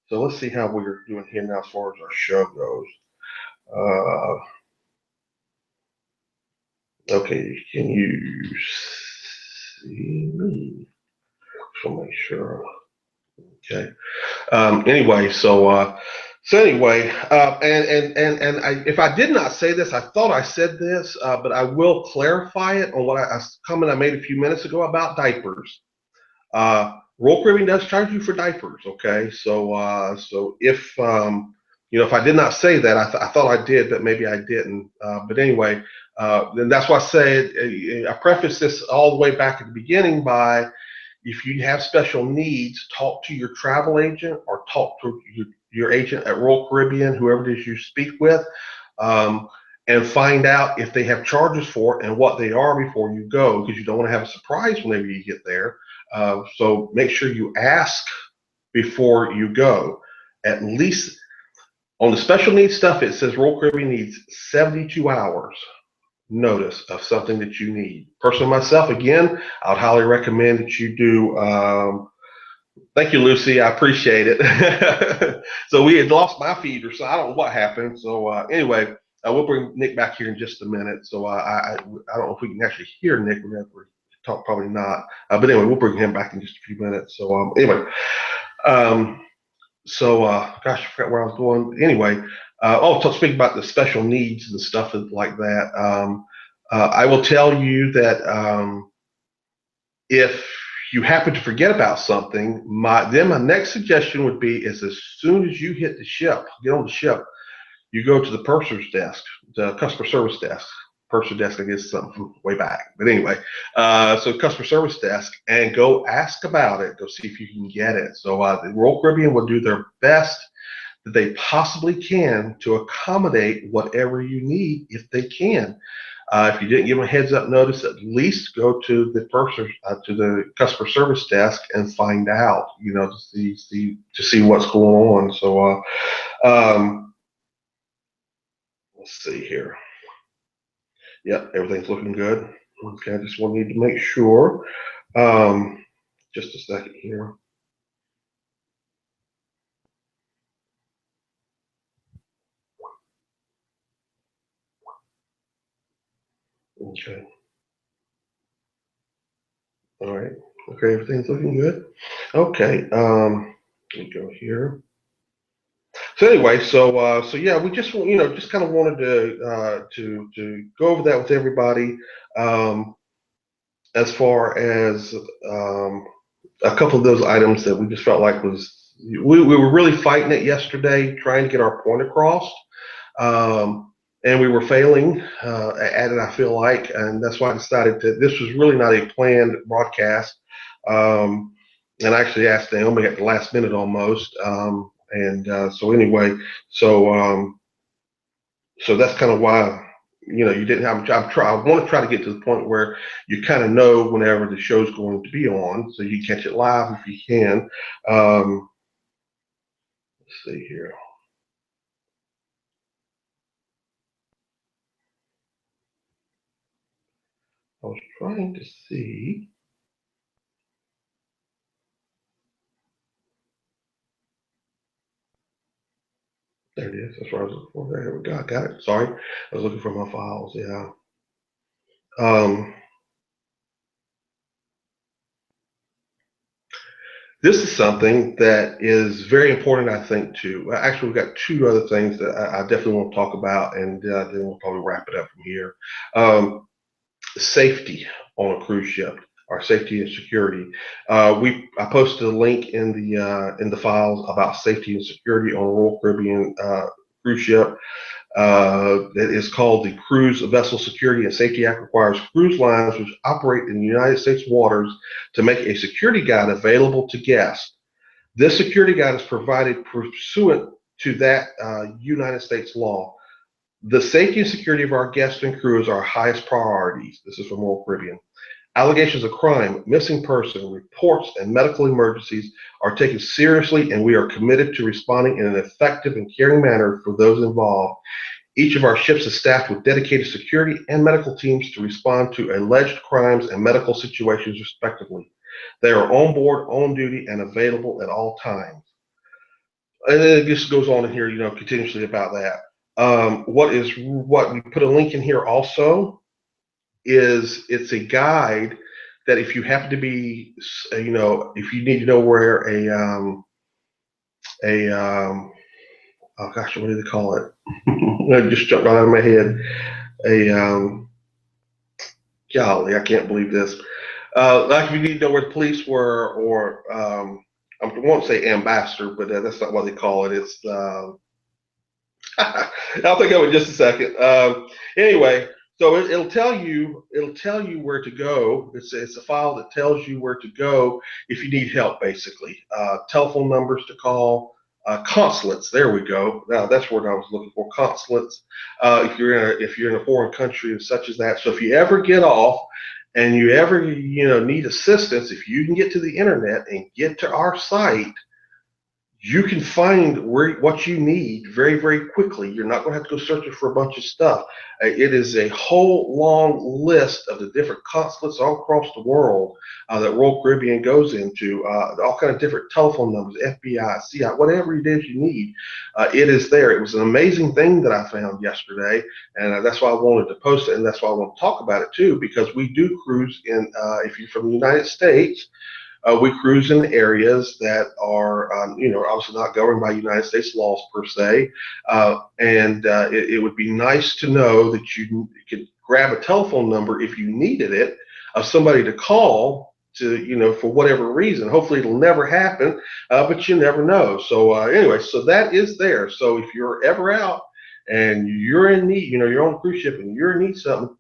let's see how we're doing here now as far as our show goes. Okay, can you see me? So make sure. Okay. Anyway, if I did not say this, I thought I said this, but I will clarify it on what a comment I made a few minutes ago about diapers. Royal Caribbean does charge you for diapers. Okay, so if if I did not say that, I thought I did, but maybe I didn't. But anyway, then that's why I said I preface this all the way back at the beginning by, if you have special needs, talk to your travel agent or talk to your agent at Royal Caribbean, whoever it is you speak with, and find out if they have charges for it and what they are before you go, because you don't want to have a surprise whenever you get there. So make sure you ask before you go. At least on the special needs stuff, it says Royal Caribbean needs 72 hours notice of something that you need. Personally, myself, again, I would highly recommend that you do. Thank you, Lucy. I appreciate it. So we had lost my feeder, so I don't know what happened. So anyway, we'll bring Nick back here in just a minute. So I don't know if we can actually hear Nick whenever we talk. Probably not. But anyway, we'll bring him back in just a few minutes. So anyway, gosh, I forgot where I was going. Anyway, to speak about the special needs and stuff like that. I will tell you that if you happen to forget about something, my next suggestion would be is as soon as you get on the ship, you go to the purser's desk, the customer service desk. Purser desk, I guess, something from way back. But anyway, so customer service desk, and go ask about it. Go see if you can get it. So the Royal Caribbean will do their best that they possibly can to accommodate whatever you need if they can. If you didn't give them a heads up notice, at least go to the purser, to the customer service desk and find out, to see what's going on. So let's see here. Yep, everything's looking good. Okay, I just need to make sure. Just a second here. Okay. All right. Okay, everything's looking good. Okay. Let me go here. So anyway, so yeah, we just kind of wanted to go over that with everybody. As far as a couple of those items that we just felt like we were really fighting it yesterday, trying to get our point across. And we were failing at it, I feel like, and that's why I decided that this was really not a planned broadcast. And I actually asked Naomi at the last minute almost. So anyway, so that's kind of why you didn't have. I want to try to get to the point where you kind of know whenever the show's going to be on, so you catch it live if you can. Let's see here. I was trying to see. There it is. That's what I was looking for. There we go. I got it. Sorry. I was looking for my files. Yeah. This is something that is very important, I think, too. Actually, we've got two other things that I definitely want to talk about, and then we'll probably wrap it up from here. safety on a cruise ship, our safety and security. I posted a link in the files about safety and security on a Royal Caribbean cruise ship. That is called the Cruise Vessel Security and Safety Act requires cruise lines which operate in the United States waters to make a security guide available to guests. This security guide is provided pursuant to that United States law. The safety and security of our guests and crew is our highest priorities. This is from Royal Caribbean. Allegations of crime, missing person, reports, and medical emergencies are taken seriously, and we are committed to responding in an effective and caring manner for those involved. Each of our ships is staffed with dedicated security and medical teams to respond to alleged crimes and medical situations, respectively. They are on board, on duty, and available at all times. And then it just goes on in here, continuously about that. What we put a link in here also is it's a guide that if you happen to be, if you need to know where oh gosh, what do they call it? It just jumped out of my head. Golly, I can't believe this. Like if you need to know where the police were, or I won't say ambassador, but that's not what they call it. It's I'll think of it in just a second. Anyway, so it'll tell you where to go. It's a file that tells you where to go if you need help, basically. Telephone numbers to call, consulates. There we go. Now that's what I was looking for. Consulates. If you're in a foreign country and such as that. So if you ever get off and you ever need assistance, if you can get to the internet and get to our site, you can find what you need very, very quickly. You're not going to have to go searching for a bunch of stuff. It is a whole long list of the different consulates all across the world that Royal Caribbean goes into, all kind of different telephone numbers, FBI, CIA, whatever it is you need. It is there. It was an amazing thing that I found yesterday, and that's why I wanted to post it, and that's why I want to talk about it too, because we do cruise in, if you're from the United States, we cruise in areas that are, obviously not governed by United States laws per se, and it would be nice to know that you could grab a telephone number if you needed it of somebody to call to, for whatever reason. Hopefully it'll never happen, but you never know. So anyway, so that is there. So if you're ever out and you're in need, you're on a cruise ship and you're in need of something,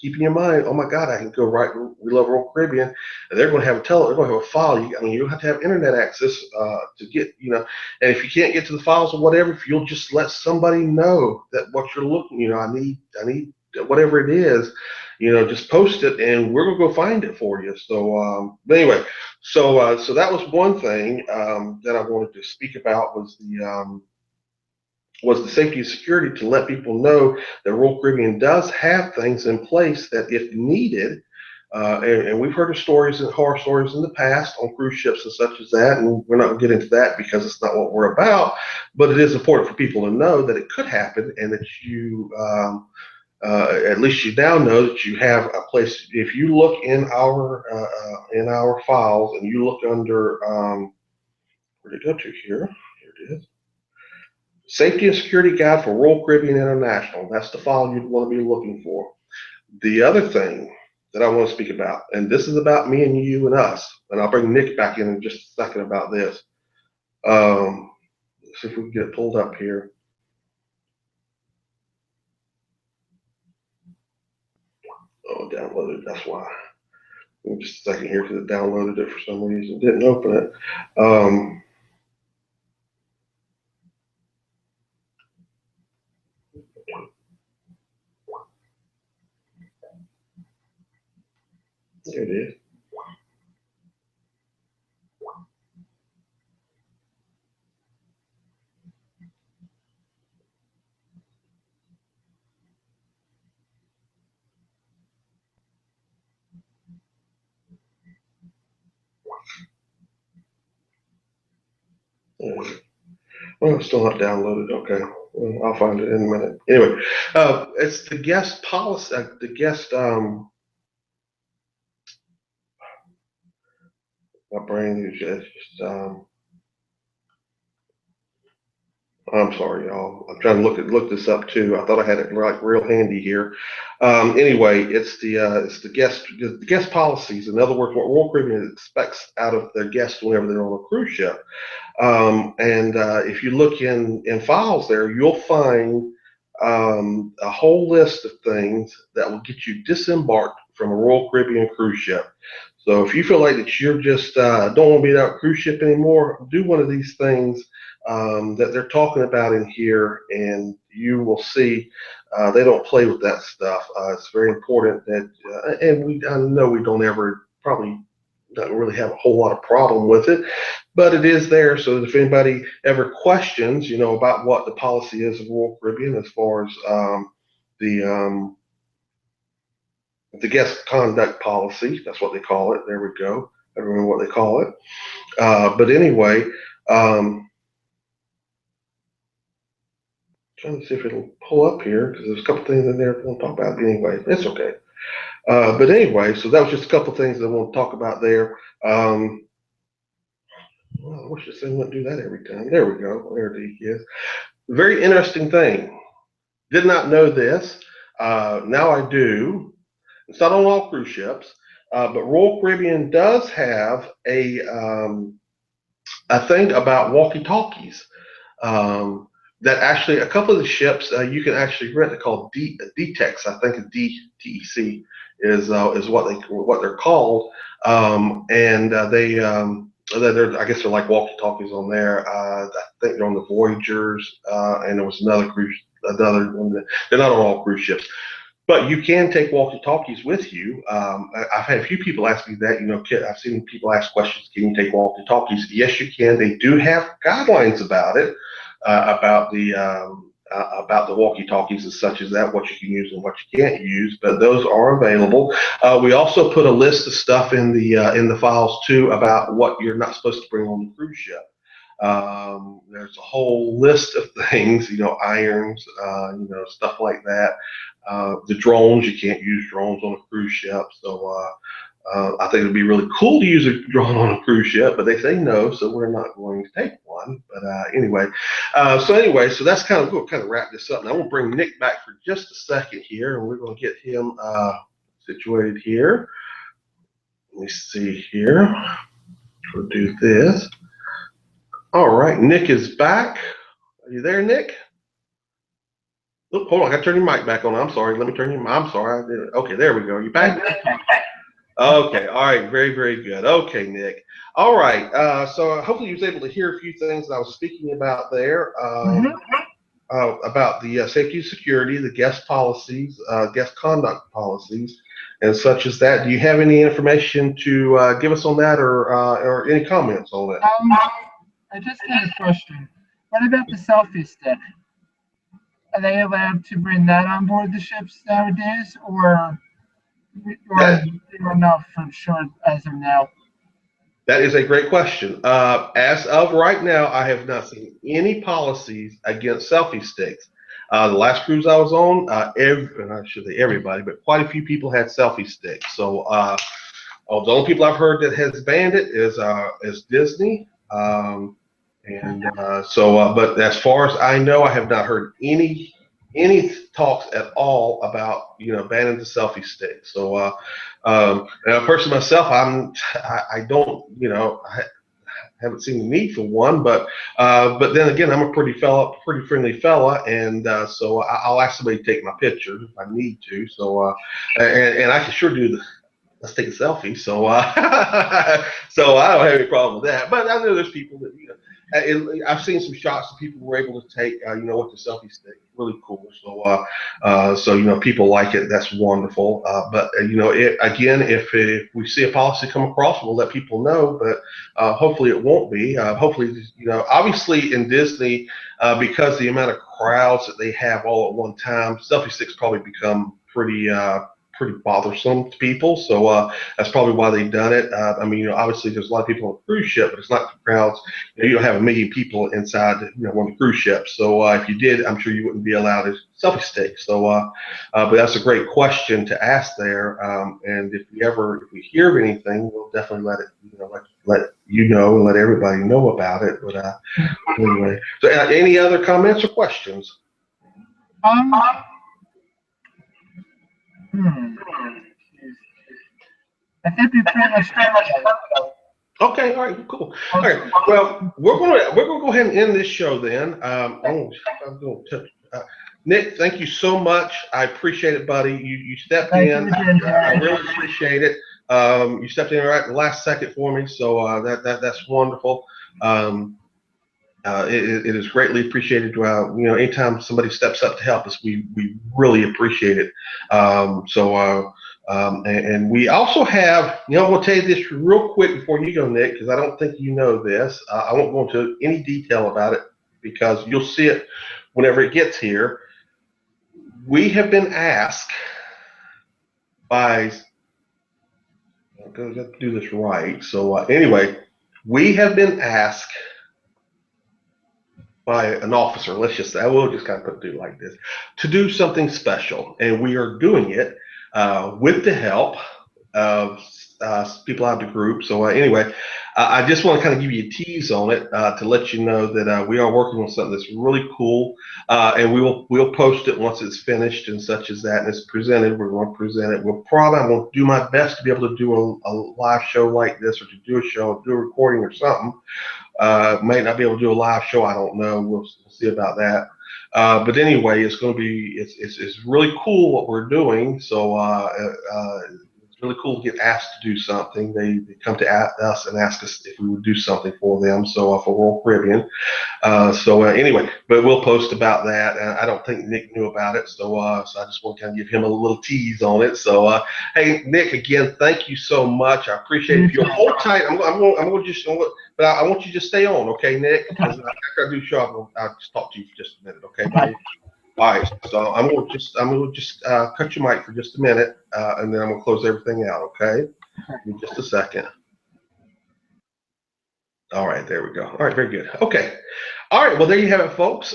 keep in your mind, oh my God, I can go right. We love Royal Caribbean, and they're going to have they're going to have a file. You don't have to have internet access to get, And if you can't get to the files or whatever, if you'll just let somebody know that what you're looking, I need whatever it is, just post it, and we're going to go find it for you. So, but anyway, so that was one thing that I wanted to speak about was the safety and security, to let people know that Royal Caribbean does have things in place that if needed, and we've heard of stories and horror stories in the past on cruise ships and such as that, and we're not going to get into that because it's not what we're about, but it is important for people to know that it could happen, and that you, at least you now know that you have a place. If you look in our files and you look under, where did it go to here? Here it is. Safety and Security Guide for Royal Caribbean International. That's the file you'd want to be looking for. The other thing that I want to speak about, and this is about me and you and us, and I'll bring Nick back in just a second about this. Let's see if we can get it pulled up here. Oh, downloaded. That's why. Just a second here because it downloaded it for some reason. Didn't open it. There it is. Well, it's still not downloaded. Okay. Well, I'll find it in a minute. Anyway, it's the guest policy, the guest, my brain is just, I'm sorry, y'all. I'm trying to look this up too. I thought I had it like real handy here. Anyway, it's the guest policies. In other words, what Royal Caribbean expects out of their guests whenever they're on a cruise ship. And if you look in files there, you'll find a whole list of things that will get you disembarked from a Royal Caribbean cruise ship. So if you feel like that you're just don't want to be on a cruise ship anymore, do one of these things that they're talking about in here, and you will see they don't play with that stuff. It's very important that, I know we don't ever probably don't really have a whole lot of problem with it, but it is there. So if anybody ever questions, about what the policy is of Royal Caribbean as far as the um, the guest conduct policy, that's what they call it. There we go. I don't remember what they call it. But anyway, trying to see if it'll pull up here because there's a couple things in there I want to talk about. But anyway, it's okay. But anyway, so that was just a couple things that I want to talk about there. Well, I wish this thing wouldn't do that every time. There we go. There it is. Very interesting thing. Did not know this. Now I do. It's not on all cruise ships, but Royal Caribbean does have a thing about walkie-talkies. That actually, a couple of the ships you can actually rent. They're called DTECs. I think DTEC is what they're called, and I guess they're like walkie-talkies on there. I think they're on the Voyagers, and there was another one. They're not on all cruise ships. But you can take walkie-talkies with you. I've had a few people ask me that. I've seen people ask questions, can you take walkie-talkies? Yes, you can. They do have guidelines about it, about the walkie-talkies and such as that, what you can use and what you can't use. But those are available. We also put a list of stuff in the files too about what you're not supposed to bring on the cruise ship. There's a whole list of things, irons, stuff like that. The drones, you can't use drones on a cruise ship. So I think it'd be really cool to use a drone on a cruise ship, but they say no, so we're not going to take one. But anyway, so that's we'll kind of wrap this up. Now we'll bring Nick back for just a second here, and we're going to get him situated here. Let me see here. We'll do this. All right, Nick is back. Are you there, Nick? Oh, hold on, I got to turn your mic back on. I'm sorry. Let me turn your. I'm sorry. I did it. Okay, there we go. You back? Okay. All right. Very, very good. Okay, Nick. All right. So hopefully you was able to hear a few things that I was speaking about there. About the safety and security, the guest policies, guest conduct policies, and such as that. Do you have any information to give us on that, or any comments on that? I just had a question. What about the selfie stick? Are they allowed to bring that on board the ships nowadays, or you don't know for sure as of now? That is a great question. As of right now, I have not seen any policies against selfie sticks. The last cruise I was on, and I should say everybody, but quite a few people had selfie sticks. So the only people I've heard that has banned it is Disney. But as far as I know, I have not heard any talks at all about banning the selfie stick. So and a person myself, I don't I haven't seen the need for one, but then again, I'm a pretty friendly fella, and so I'll ask somebody to take my picture if I need to. So and I can sure do the. Let's take a selfie. So so I don't have any problem with that. But I know there's people that I've seen some shots that people were able to take, with the selfie stick. Really cool. So people like it. That's wonderful. But again, if we see a policy come across, we'll let people know. But hopefully it won't be. Hopefully, obviously in Disney, because the amount of crowds that they have all at one time, selfie sticks probably become pretty pretty bothersome to people. So that's probably why they've done it. I mean, obviously there's a lot of people on a cruise ship, but it's not the crowds. You don't have 1 million people inside, one of the cruise ships. So if you did, I'm sure you wouldn't be allowed a selfie stick. So, but that's a great question to ask there. And if we hear of anything, we'll definitely let you know and let everybody know about it. But anyway, so any other comments or questions? I think we pretty much Okay, all right, cool. All right, well, we're gonna go ahead and end this show then. Nick, thank you so much. I appreciate it, buddy. You stepped in. I really appreciate it. You stepped in right at the last second for me, so that's wonderful. It is greatly appreciated. Anytime somebody steps up to help us, we really appreciate it. And we also have, I'm going to tell you this real quick before you go, Nick, because I don't think you know this. I won't go into any detail about it because you'll see it whenever it gets here. We have been asked by, I'm going to do this right. So anyway, we have been asked by an officer, let's just say, we'll just kind of do it like this, to do something special. And we are doing it with the help of people out of the group. So anyway, I just want to kind of give you a tease on it to let you know that we are working on something that's really cool, and we'll post it once it's finished and such as that, and it's presented. We're going to present it. I'm going to do my best to be able to do a live show like this, or to do a recording or something. Might not be able to do a live show. I don't know. We'll see about that. But anyway, it's going to be it's really cool what we're doing. So it's really cool to get asked to do something. They come to us and ask us if we would do something for them. So for Royal Caribbean. Anyway, but we'll post about that. I don't think Nick knew about it, so I just want to kind of give him a little tease on it. So hey, Nick, again, thank you so much. I appreciate it. If you'll hold tight, but I want you to just stay on, okay, Nick? Because after I do show, I'll just talk to you for just a minute, okay, buddy? All right, so I'm gonna just cut your mic for just a minute, and then I'm gonna close everything out, okay? In just a second. All right, there we go. All right, very good. Okay. All right, well, there you have it, folks.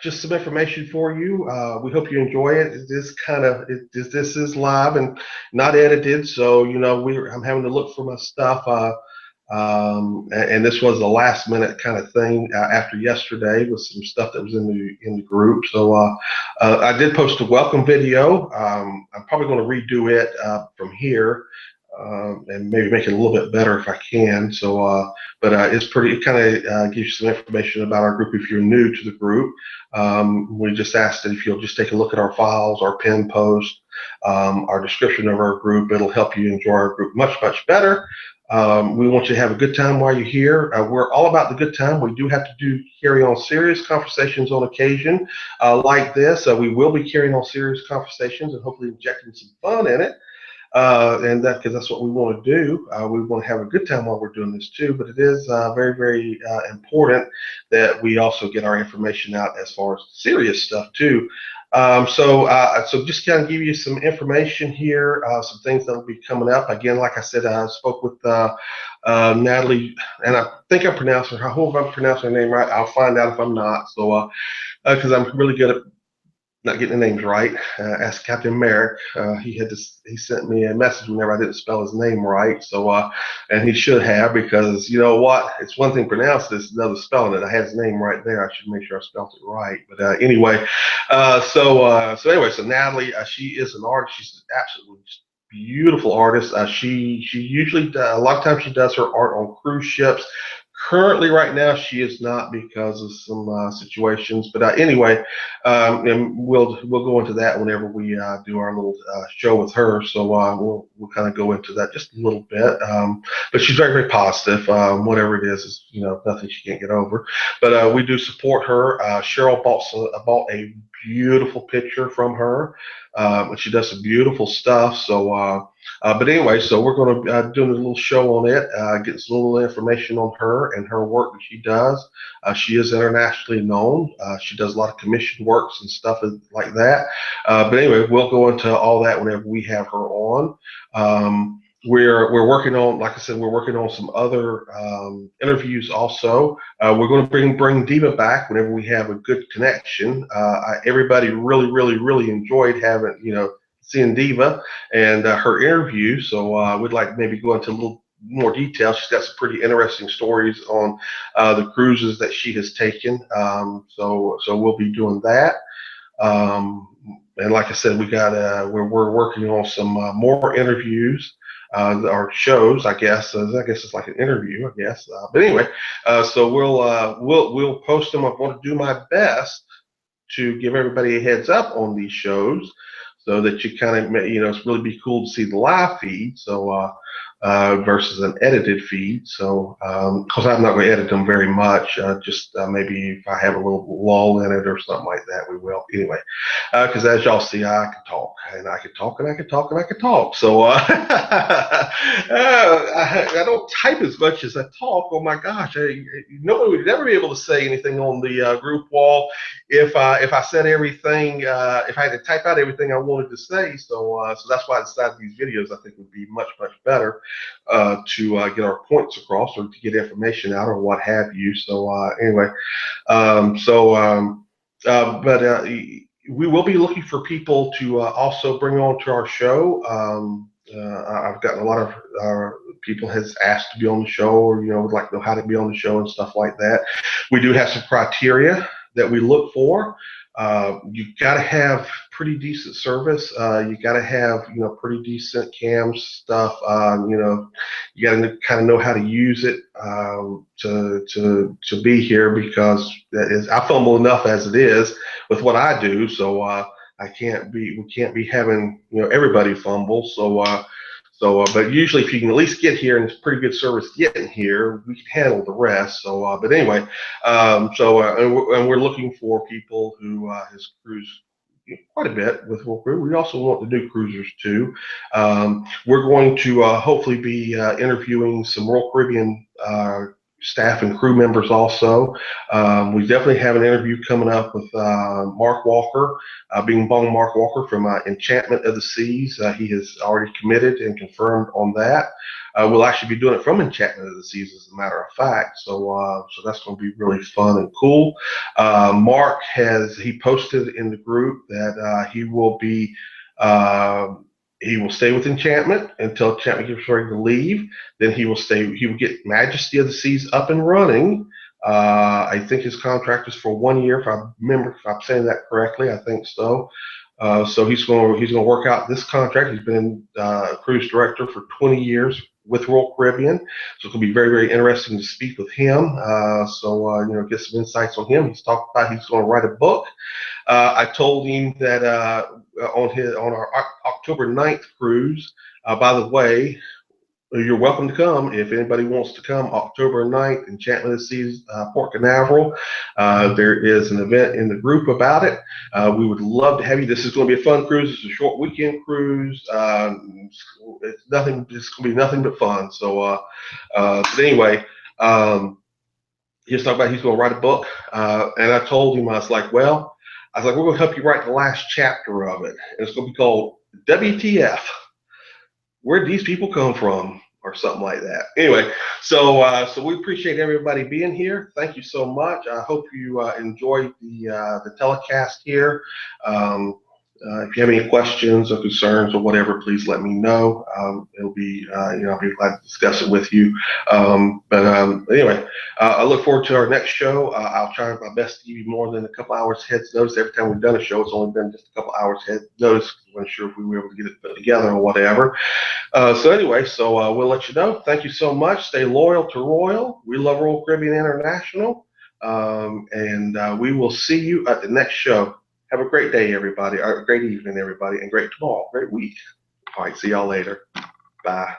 Just some information for you. We hope you enjoy it. This is live and not edited, so I'm having to look for my stuff. And this was a last minute kind of thing after yesterday with some stuff that was in the group. So I did post a welcome video. I'm probably going to redo it from here. And maybe make it a little bit better if I can. So, but it's pretty. It kind of gives you some information about our group if you're new to the group. We just asked that if you'll just take a look at our files, our pin post, our description of our group. It'll help you enjoy our group much better. We want you to have a good time while you're here. We're all about the good time. We do have to carry on serious conversations on occasion like this. We will be carrying on serious conversations and hopefully injecting some fun in it. And because that's what we want to do. We want to have a good time while we're doing this too, but it is very important that we also get our information out as far as serious stuff too. So just kind of give you some information here, some things that will be coming up. Again, like I said, I spoke with Natalie, and I think I'm pronouncing her. I hope I'm pronouncing her name right. I'll find out if I'm not. So because I'm really good at not getting the names right. Asked Captain Merrick. He sent me a message whenever I didn't spell his name right. So and he should have, because you know what? It's one thing pronounced, it's another spelling it. I had his name right there. I should make sure I spelled it right. But anyway, so Natalie, she is an artist. She's an absolutely beautiful artist. She usually a lot of times she does her art on cruise ships. Currently, right now, she is not because of some situations. But anyway, and we'll go into that whenever we do our little show with her. So we'll kind of go into that just a little bit. But she's very positive. Whatever it is nothing she can't get over. But we do support her. Cheryl bought a beautiful picture from her. She does some beautiful stuff. So, but anyway, so we're going to doing a little show on it, get some little information on her and her work that she does. She is internationally known. She does a lot of commissioned works and stuff like that. But anyway, we'll go into all that whenever we have her on. We're working on, like I said, we're working on some other interviews also. We're going to bring Diva back whenever we have a good connection. Everybody really enjoyed having, seeing Diva and her interview. So we'd like to maybe go into a little more detail. She's got some pretty interesting stories on the cruises that she has taken. So we'll be doing that. And like I said, we're working on some more interviews. Or shows, I guess. I guess it's like an interview, I guess. But anyway, so we'll post them. I want to do my best to give everybody a heads up on these shows, so that you kind of, it's really be cool to see the live feed. So versus an edited feed. So because I'm not going to edit them very much, just maybe if I have a little lull in it or something like that, we will. Anyway, because as y'all see, I can talk and I can talk and I can talk and I can talk. So I don't type as much as I talk. Oh my gosh, nobody would never be able to say anything on the group wall if I said everything, if I had to type out everything I wanted to say. So that's why I decided these videos, I think, would be much better to get our points across or to get information out or what have you. So anyway, but we will be looking for people to also bring on to our show. I've gotten a lot of people has asked to be on the show, or would like to know how to be on the show and stuff like that. We do have some criteria that we look for. You've got to have pretty decent service. You got to have pretty decent cam stuff. You got to kind of know how to use it to be here, because I fumble enough as it is with what I do. So we can't be having everybody fumble. So, but usually if you can at least get here and it's pretty good service getting here, we can handle the rest. So, but anyway, and we're looking for people who has cruised quite a bit with Royal Crew. We also want the new cruisers too. We're going to hopefully be interviewing some Royal Caribbean staff and crew members also. We definitely have an interview coming up with Mark Walker, Bing Bong Mark Walker from Enchantment of the Seas. He has already committed and confirmed on that. We'll actually be doing it from Enchantment of the Seas, as a matter of fact. So that's going to be really fun and cool. Mark he posted in the group that he will stay with Enchantment until Enchantment gets ready to leave. Then he will get Majesty of the Seas up and running. I think his contract is for 1 year, if I'm saying that correctly. I think so. So he's going to work out this contract. He's been cruise director for 20 years with Royal Caribbean, so it's going to be very interesting to speak with him. Get some insights on him. He's talked about he's going to write a book. I told him that on our October 9th cruise, by the way, you're welcome to come. If anybody wants to come, October 9th, Enchantment of the Seas, Port Canaveral. There is an event in the group about it. We would love to have you. This is going to be a fun cruise. It's a short weekend cruise. It's going to be nothing but fun. So, but anyway, he's talking about he's going to write a book. And I told him, I was like, we're going to help you write the last chapter of it. And it's going to be called WTF. Where'd these people come from, or something like that. Anyway, so we appreciate everybody being here. Thank you so much. I hope you enjoyed the telecast here. If you have any questions or concerns or whatever, please let me know. It'll be, I'll be glad to discuss it with you. Anyway, I look forward to our next show. I'll try my best to give you more than a couple hours heads notice. Every time we've done a show, it's only been just a couple hours head notice. I'm not sure if we were able to get it put together or whatever. So we'll let you know. Thank you so much. Stay loyal to Royal. We love Royal Caribbean International. And we will see you at the next show. Have a great day, everybody, or a great evening, everybody, and great tomorrow, great week. All right, see y'all later. Bye.